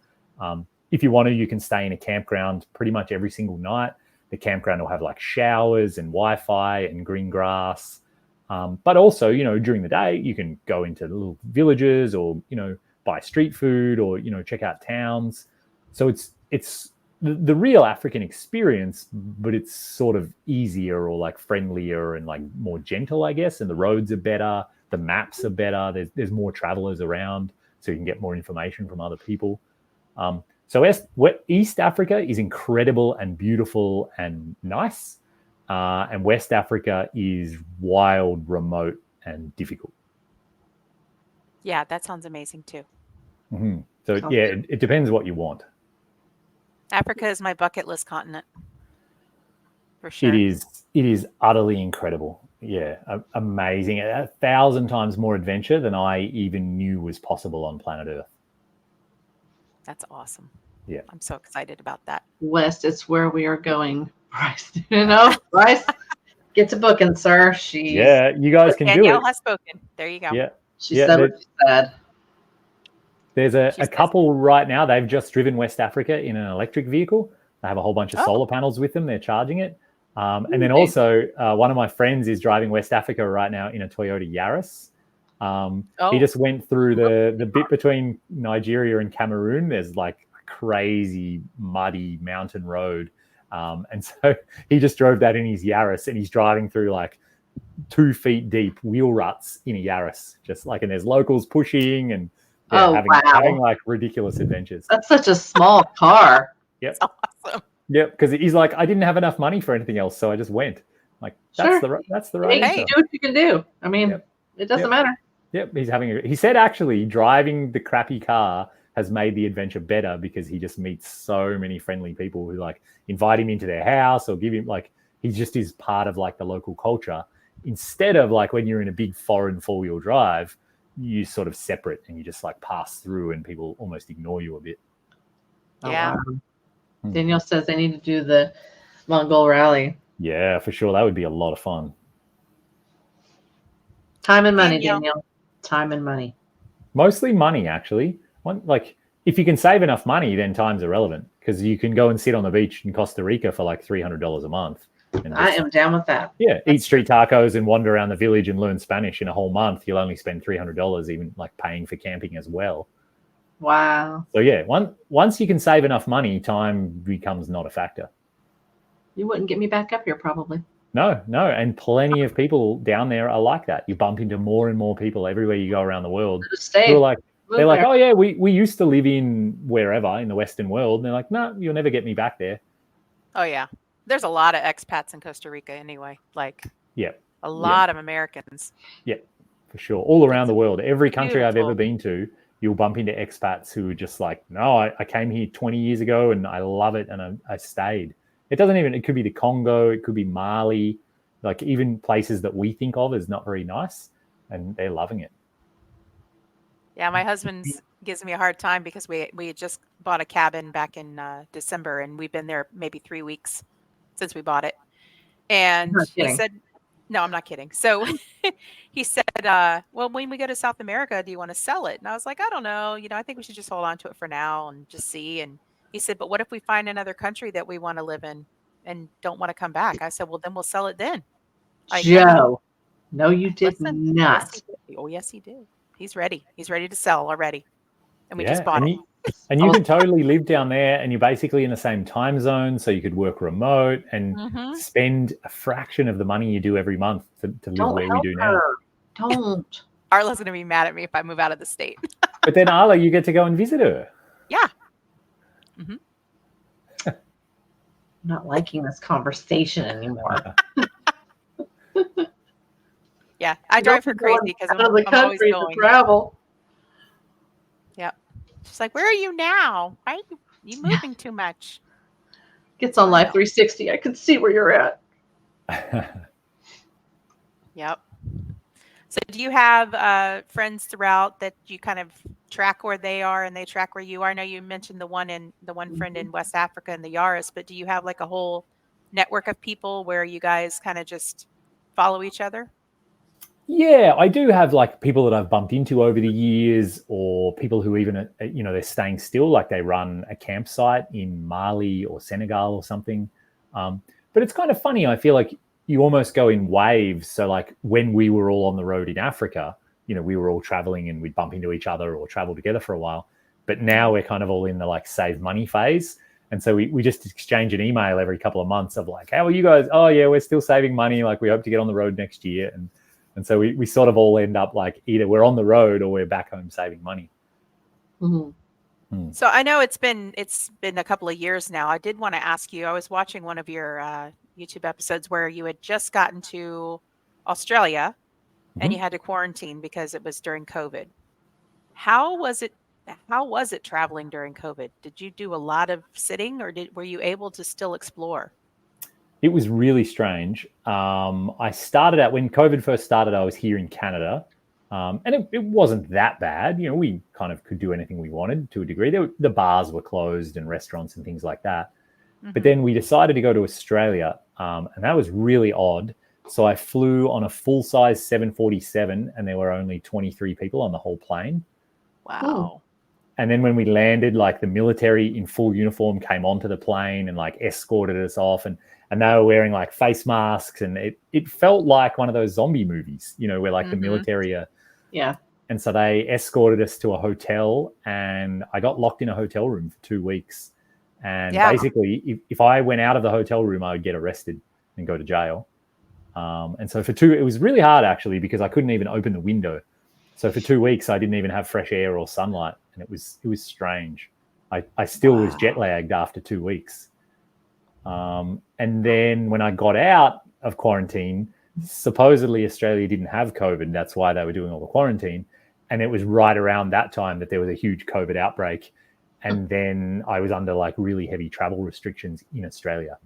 If you want to, you can stay in a campground pretty much every single night. The campground will have like showers and Wi-Fi and green grass. But also, you know, during the day, you can go into little villages or, you know, buy street food or, you know, check out towns. So it's the real African experience, but it's sort of easier or like friendlier and like more gentle, I guess. And the roads are better. The maps are better. There's more travelers around, so you can get more information from other people. So East Africa is incredible and beautiful and nice. And West Africa is wild, remote, and difficult. Yeah, that sounds amazing too. So yeah, it depends what you want. Africa is my bucket list continent. For sure. It is utterly incredible. Yeah, amazing. 1,000 times more adventure than I even knew was possible on planet Earth. That's awesome. Yeah. I'm so excited about that. West, it's where we are going. Bryce, Bryce, get to booking, sir. Yeah, you guys can Danielle do it. has spoken. There you go. Yeah. She said what she said. There's a couple right now. They've just driven West Africa in an electric vehicle. They have a whole bunch of solar panels with them. They're charging it. And then also one of my friends is driving West Africa right now in a Toyota Yaris. He just went through the bit between Nigeria and Cameroon. There's like a crazy muddy mountain road. And so he just drove that in his Yaris, and he's driving through like 2 feet deep wheel ruts in a Yaris, just like, and there's locals pushing and having like ridiculous adventures. That's such a small car. Yep. That's awesome. Yep. Because he's like, I didn't have enough money for anything else, so I just went. Like, that's the right Hey, do what you can do. I mean, it doesn't matter. Yep. He said actually driving the crappy car has made the adventure better because he just meets so many friendly people who like invite him into their house or give him like, he just is part of like the local culture, instead of like when you're in a big foreign 4-wheel drive, you sort of separate and you just like pass through and people almost ignore you a bit. Yeah. Oh, wow. Daniel says they need to do the Mongol rally. Yeah, for sure. That would be a lot of fun. Time and money, Daniel. Time and money. Mostly money, actually. Like, if you can save enough money, then time's irrelevant because you can go and sit on the beach in Costa Rica for like $300 a month. And I am down with that. Yeah, eat street tacos and wander around the village and learn Spanish in a whole month. You'll only spend $300, even like paying for camping as well. Wow. So yeah, once you can save enough money, time becomes not a factor. You wouldn't get me back up here, probably. No, and plenty of people down there are like that. You bump into more and more people everywhere you go around the world. They're like, oh yeah, we used to live in wherever in the Western world. And they're like, no, you'll never get me back there. Oh yeah, there's a lot of expats in Costa Rica anyway. Like, a lot of Americans. Yeah, for sure, all around the world. Every country I've ever been to, you'll bump into expats who are just like, no, I came here 20 years ago and I love it and I stayed. It could be the Congo, it could be Mali, like even places that we think of as not very nice, and they're loving it. Yeah, my husband gives me a hard time because we had just bought a cabin back in December, and we've been there maybe 3 weeks since we bought it. And he said, no, I'm not kidding. So he said, well, when we go to South America, do you want to sell it? And I was like, I don't know. I think we should just hold on to it for now and just see. And he said, but what if we find another country that we want to live in and don't want to come back? I said, well, then we'll sell it then. Joe, no, you did not. Yes, oh, yes, he did. He's ready. He's ready to sell already. And we just bought it. And you can totally live down there and you're basically in the same time zone. So you could work remote and spend a fraction of the money you do every month to live where we do now. Don't. Arla's going to be mad at me if I move out of the state. But then Arla, you get to go and visit her. Yeah. I'm not liking this conversation anymore. Yeah, I drive her crazy because I'm always going. To travel. Yeah. She's like, where are you now? Why are you moving too much? Gets on Life 360. I can see where you're at. Yep. So do you have friends throughout that you kind of track where they are and they track where you are? I know you mentioned the one friend in West Africa in the Yaris, but do you have like a whole network of people where you guys kind of just follow each other? Yeah, I do have like people that I've bumped into over the years, or people who even, they're staying still, like they run a campsite in Mali or Senegal or something. But it's kind of funny. I feel like you almost go in waves. So like when we were all on the road in Africa, we were all traveling and we'd bump into each other or travel together for a while. But now we're kind of all in the like save money phase. And so we just exchange an email every couple of months of like, how are you guys? Oh yeah, we're still saving money. Like we hope to get on the road next year. And so we sort of all end up like either we're on the road or we're back home saving money. Mm-hmm. So I know it's been a couple of years now. I did want to ask you, I was watching one of your YouTube episodes where you had just gotten to Australia and you had to quarantine because it was during COVID. How was it traveling during COVID? Did you do a lot of sitting or were you able to still explore? It was really strange. I started out when COVID first started, I was here in Canada. And it wasn't that bad. We kind of could do anything we wanted to a degree. The bars were closed and restaurants and things like that. But then we decided to go to Australia, and that was really odd. So I flew on a full-size 747, and there were only 23 people on the whole plane. Wow. And then when we landed, like the military in full uniform came onto the plane and like escorted us off, and they were wearing like face masks, and it felt like one of those zombie movies, where like the military are. Yeah. And so they escorted us to a hotel, and I got locked in a hotel room for 2 weeks. And basically, if I went out of the hotel room, I would get arrested and go to jail. And so it was really hard actually, because I couldn't even open the window. So for 2 weeks, I didn't even have fresh air or sunlight, and it was strange. I still was jet lagged after 2 weeks. And then when I got out of quarantine, supposedly Australia didn't have COVID. That's why they were doing all the quarantine. And it was right around that time that there was a huge COVID outbreak. And then I was under like really heavy travel restrictions in Australia.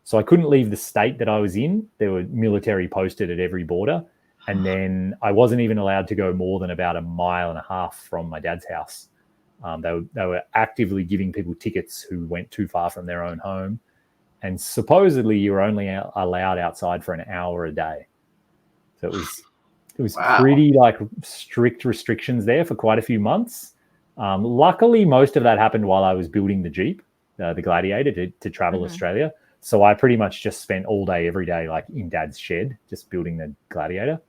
So I couldn't leave the state that I was in. There were military posted at every border. And then I wasn't even allowed to go more than about 1.5 miles from my dad's house. They were actively giving people tickets who went too far from their own home. And supposedly you were only allowed outside for an hour a day. So it was pretty like strict restrictions there for quite a few months. Luckily, most of that happened while I was building the Jeep, the Gladiator, to travel Australia. So I pretty much just spent all day, every day, like in Dad's shed, just building the Gladiator.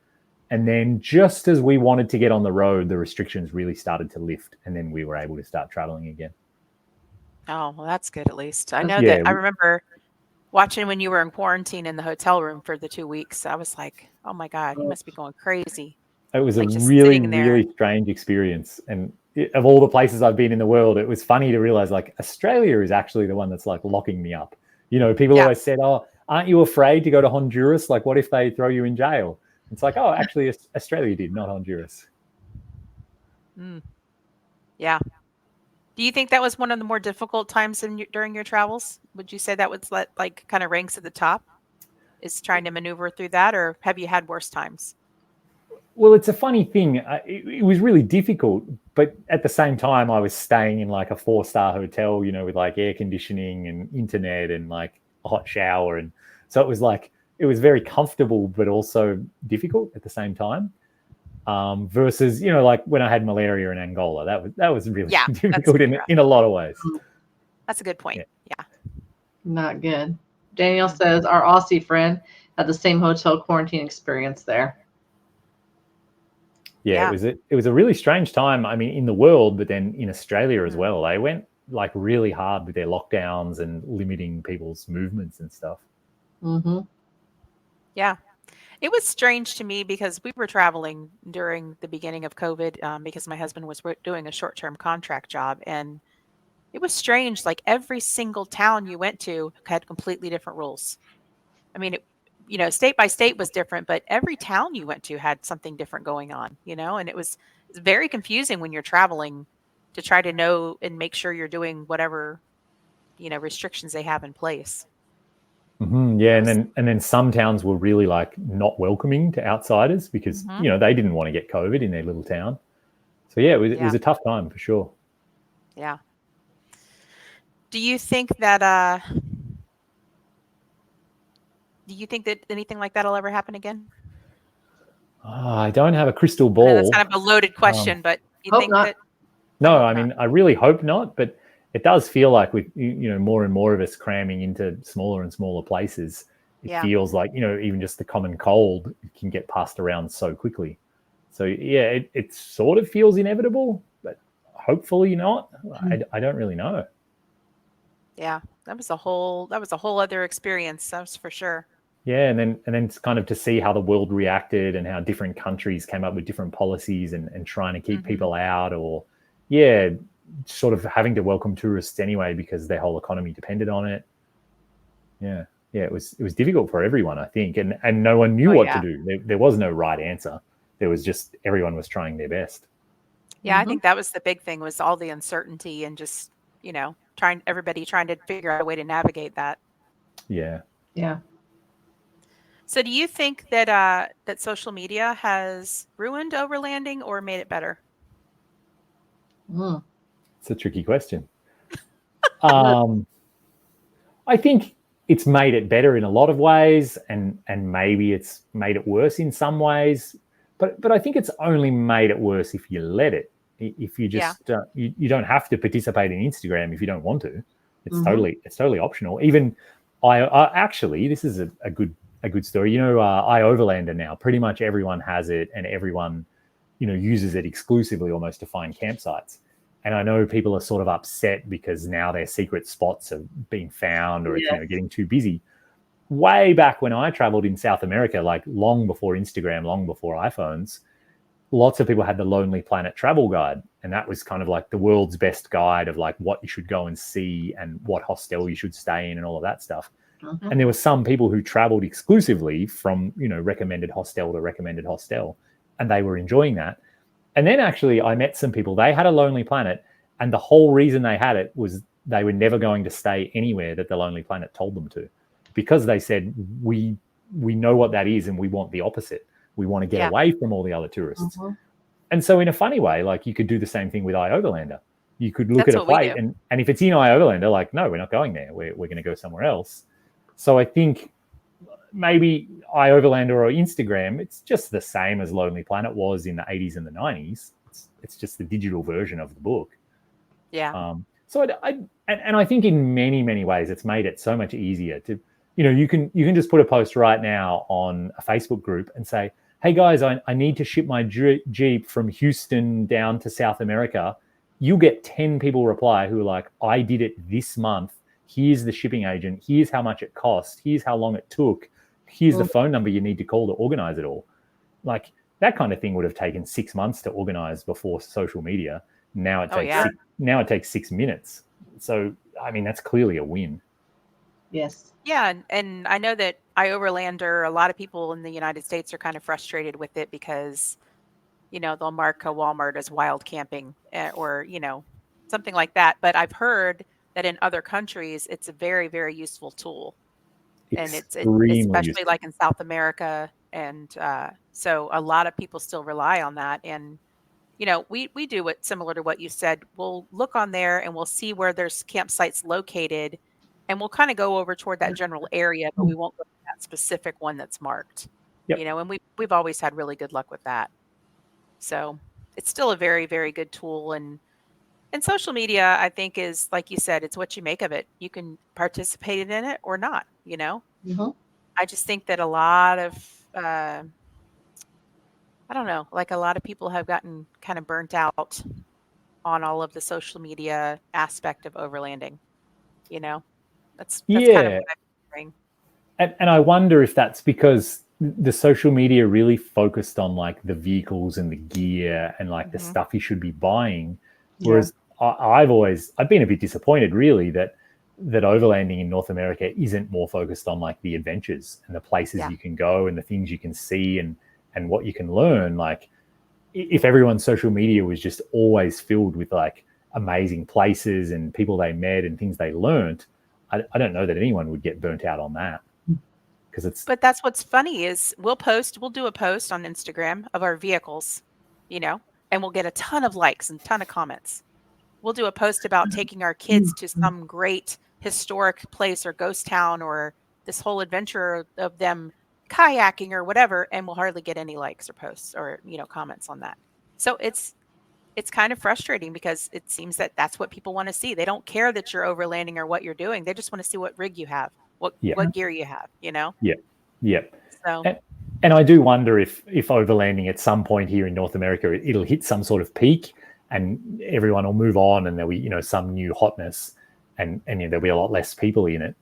And then just as we wanted to get on the road, the restrictions really started to lift, and then we were able to start traveling again. Oh, well, that's good at least. I know that I remember watching when you were in quarantine in the hotel room for the 2 weeks. I was like, oh my God, you must be going crazy. It was like a really strange experience. And of all the places I've been in the world, it was funny to realize like Australia is actually the one that's like locking me up. You know, people always said, oh, aren't you afraid to go to Honduras? Like, what if they throw you in jail? It's like, oh, actually, Australia did, not Honduras. Yeah. Do you think that was one of the more difficult times during your travels? Would you say that was like kind of ranks at the top, is trying to maneuver through that, or have you had worse times? Well, it's a funny thing. It was really difficult, but at the same time, I was staying in like a 4-star hotel, you know, with like air conditioning and internet and like a hot shower. And so it was like, it was very comfortable, but also difficult at the same time. Versus, you know, like when I had malaria in Angola, that was really difficult in a lot of ways. That's a good point. Yeah. Not good. Daniel says our Aussie friend had the same hotel quarantine experience there. Yeah, it was a really strange time. I mean, in the world, but then in Australia as well. They went like really hard with their lockdowns and limiting people's movements and stuff. Yeah. It was strange to me because we were traveling during the beginning of COVID because my husband was doing a short-term contract job. And it was strange. Like every single town you went to had completely different rules. I mean, state by state was different, but every town you went to had something different going on, you know, and it was very confusing when you're traveling to try to know and make sure you're doing whatever, restrictions they have in place. Yeah, and then some towns were really like not welcoming to outsiders because they didn't want to get COVID in their little town. So yeah, it was a tough time for sure. Yeah. Do you think that anything like that'll ever happen again? I don't have a crystal ball. That's kind of a loaded question, but you think not. that? No, I mean, I really hope not, but it does feel like with more and more of us cramming into smaller and smaller places, it feels like even just the common cold can get passed around so quickly. So yeah, it sort of feels inevitable, but hopefully not. I don't really know. Yeah, that was a whole other experience. That's for sure. Yeah, and then it's kind of to see how the world reacted and how different countries came up with different policies and trying to keep people out, or sort of having to welcome tourists anyway because their whole economy depended on it. Yeah, it was difficult for everyone, I think, and no one knew what to do. There was no right answer. There was just everyone was trying their best. Yeah, I think that was the big thing, was all the uncertainty and just everybody trying to figure out a way to navigate that. Yeah. So do you think that that social media has ruined overlanding or made it better? It's a tricky question. I think it's made it better in a lot of ways, and maybe it's made it worse in some ways. But I think it's only made it worse if you let it. If you just you don't have to participate in Instagram if you don't want to. It's totally optional. Even I actually, this is a good story. I Overlander now. Pretty much everyone has it, and everyone uses it exclusively almost to find campsites. And I know people are sort of upset because now their secret spots have been found, or it's getting too busy. way back when I traveled in South America, like long before Instagram, long before iPhones, lots of people had the Lonely Planet travel guide. And that was kind of like the world's best guide of like what you should go and see and what hostel you should stay in and all of that stuff. Mhm. And there were some people who traveled exclusively from, you know, recommended hostel to recommended hostel, and they were enjoying that. And then actually I met some people, they had a Lonely Planet, and the whole reason they had it was they were never going to stay anywhere that the Lonely Planet told them to, because they said, we know what that is and we want the opposite. We want to get away from all the other tourists. Mhm. And so in a funny way, like you could do the same thing with iOverlander. You could look That's at a what we flight do. and if it's in iOverlander, like, no, we're not going there. We're going to go somewhere else. So I think maybe iOverlander or Instagram, it's just the same as Lonely Planet was in the 80s and the 90s. It's just the digital version of the book. Yeah. So I think in many, many ways, it's made it so much easier to, you know, you can just put a post right now on a Facebook group and say, hey guys, I need to ship my Jeep from Houston down to South America. You'll get 10 people reply who are like, I did it this month. Here's the shipping agent. Here's how much it cost. Here's how long it took. Here's the phone number you need to call to organize it all. Like that kind of thing would have taken 6 months to organize before social media. Now it takes 6 minutes. So, I mean, that's clearly a win. Yes. Yeah, and I know that iOverlander, a lot of people in the United States are kind of frustrated with it because, you know, they'll mark a Walmart as wild camping or, you know, something like that. But I've heard that in other countries, it's a very, very useful tool. And it's especially useful. like in South America. And so a lot of people still rely on that. And, you know, we do it similar to what you said. We'll look on there and we'll see where there's campsites located. And we'll kind of go over toward that general area, but we won't go to that specific one that's marked. Yep. You know, and we've always had really good luck with that. So it's still a very, very good tool. And social media, I think, is like you said, it's what you make of it. You can participate in it or not, you know? Mhm. I just think that a lot of, I don't know, like a lot of people have gotten kind of burnt out on all of the social media aspect of overlanding, you know? That's kind of what I'm hearing. And I wonder if that's because the social media really focused on like the vehicles and the gear and like the stuff you should be buying. Whereas I've been a bit disappointed really that overlanding in North America isn't more focused on like the adventures and the places you can go and the things you can see and what you can learn. Like if everyone's social media was just always filled with like amazing places and people they met and things they learned, I don't know that anyone would get burnt out on that. But that's what's funny is we'll do a post on Instagram of our vehicles, you know, and we'll get a ton of likes and a ton of comments. We'll do a post about taking our kids to some great historic place or ghost town or this whole adventure of them kayaking or whatever, and we'll hardly get any likes or posts or, you know, comments on that. So it's kind of frustrating because it seems that that's what people want to see. They don't care that you're overlanding or what you're doing. They just want to see what rig you have, what gear you have, you know? Yeah. So, and I do wonder if overlanding at some point here in North America, it'll hit some sort of peak and everyone will move on and there'll be, you know, some new hotness and you know, there'll be a lot less people in it.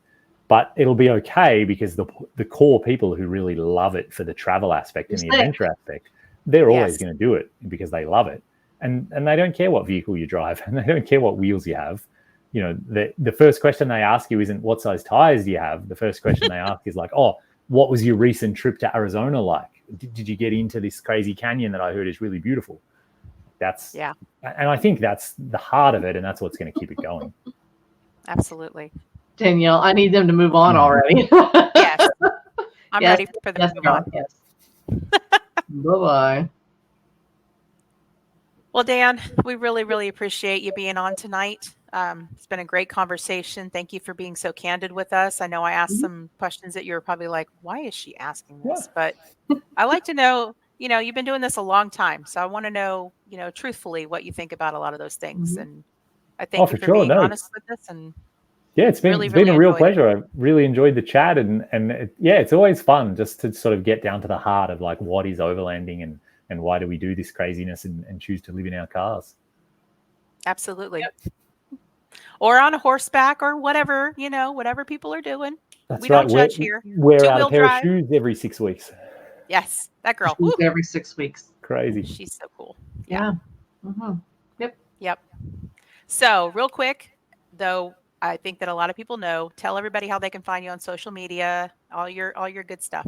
But it'll be okay because the core people who really love it for the travel aspect and the adventure aspect, they're always going to do it because they love it. And they don't care what vehicle you drive and they don't care what wheels you have. You know, the first question they ask you isn't what size tires do you have? The first question they ask is like, oh, what was your recent trip to Arizona like? Did you get into this crazy canyon that I heard is really beautiful? That's and I think that's the heart of it, and that's what's going to keep it going. Absolutely. Danielle, I need them to move on already. Yes. I'm ready for them to move on. Yes. Bye-bye. Well, Dan, we really, really appreciate you being on tonight. It's been a great conversation. Thank you for being so candid with us. I know I asked some questions that you were probably like, why is she asking this? But I like to know, you know, you've been doing this a long time. So I want to know, you know, truthfully what you think about a lot of those things. And I thank you for being honest with us. And yeah, it's been a real pleasure. I really enjoyed the chat and it's always fun just to sort of get down to the heart of like what is overlanding and why do we do this craziness and choose to live in our cars. Absolutely. Or on a horseback or whatever, you know, whatever people are doing. That's we right. don't judge here. Wear out a Two-wheel pair drive. of shoes every 6 weeks. Yes, that girl. Shoes Woo, every 6 weeks. Crazy. she's so cool. Yeah. Mm-hmm. Yep. So real quick, though, I think that a lot of people know. Tell everybody how they can find you on social media. All your good stuff.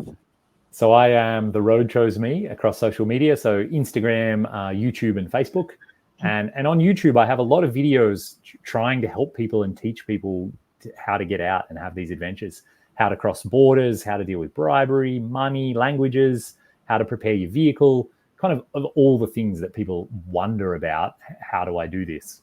So I am The Road Chose Me across social media. So Instagram, YouTube, and Facebook. And on YouTube, I have a lot of videos trying to help people and teach people how to get out and have these adventures, how to cross borders, how to deal with bribery, money, languages, how to prepare your vehicle, kind of all the things that people wonder about. How do I do this?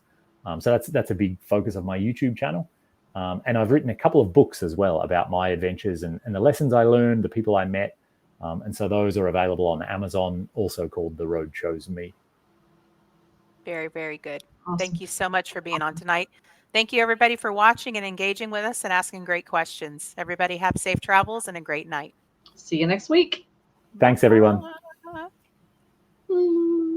So that's a big focus of my YouTube channel. And I've written a couple of books as well about my adventures and the lessons I learned, the people I met. And so those are available on Amazon, also called The Road Chose Me. Very, very good. Awesome. Thank you so much for being on tonight. Thank you, everybody, for watching and engaging with us and asking great questions. Everybody have safe travels and a great night. See you next week. Thanks, everyone. Bye. Mm.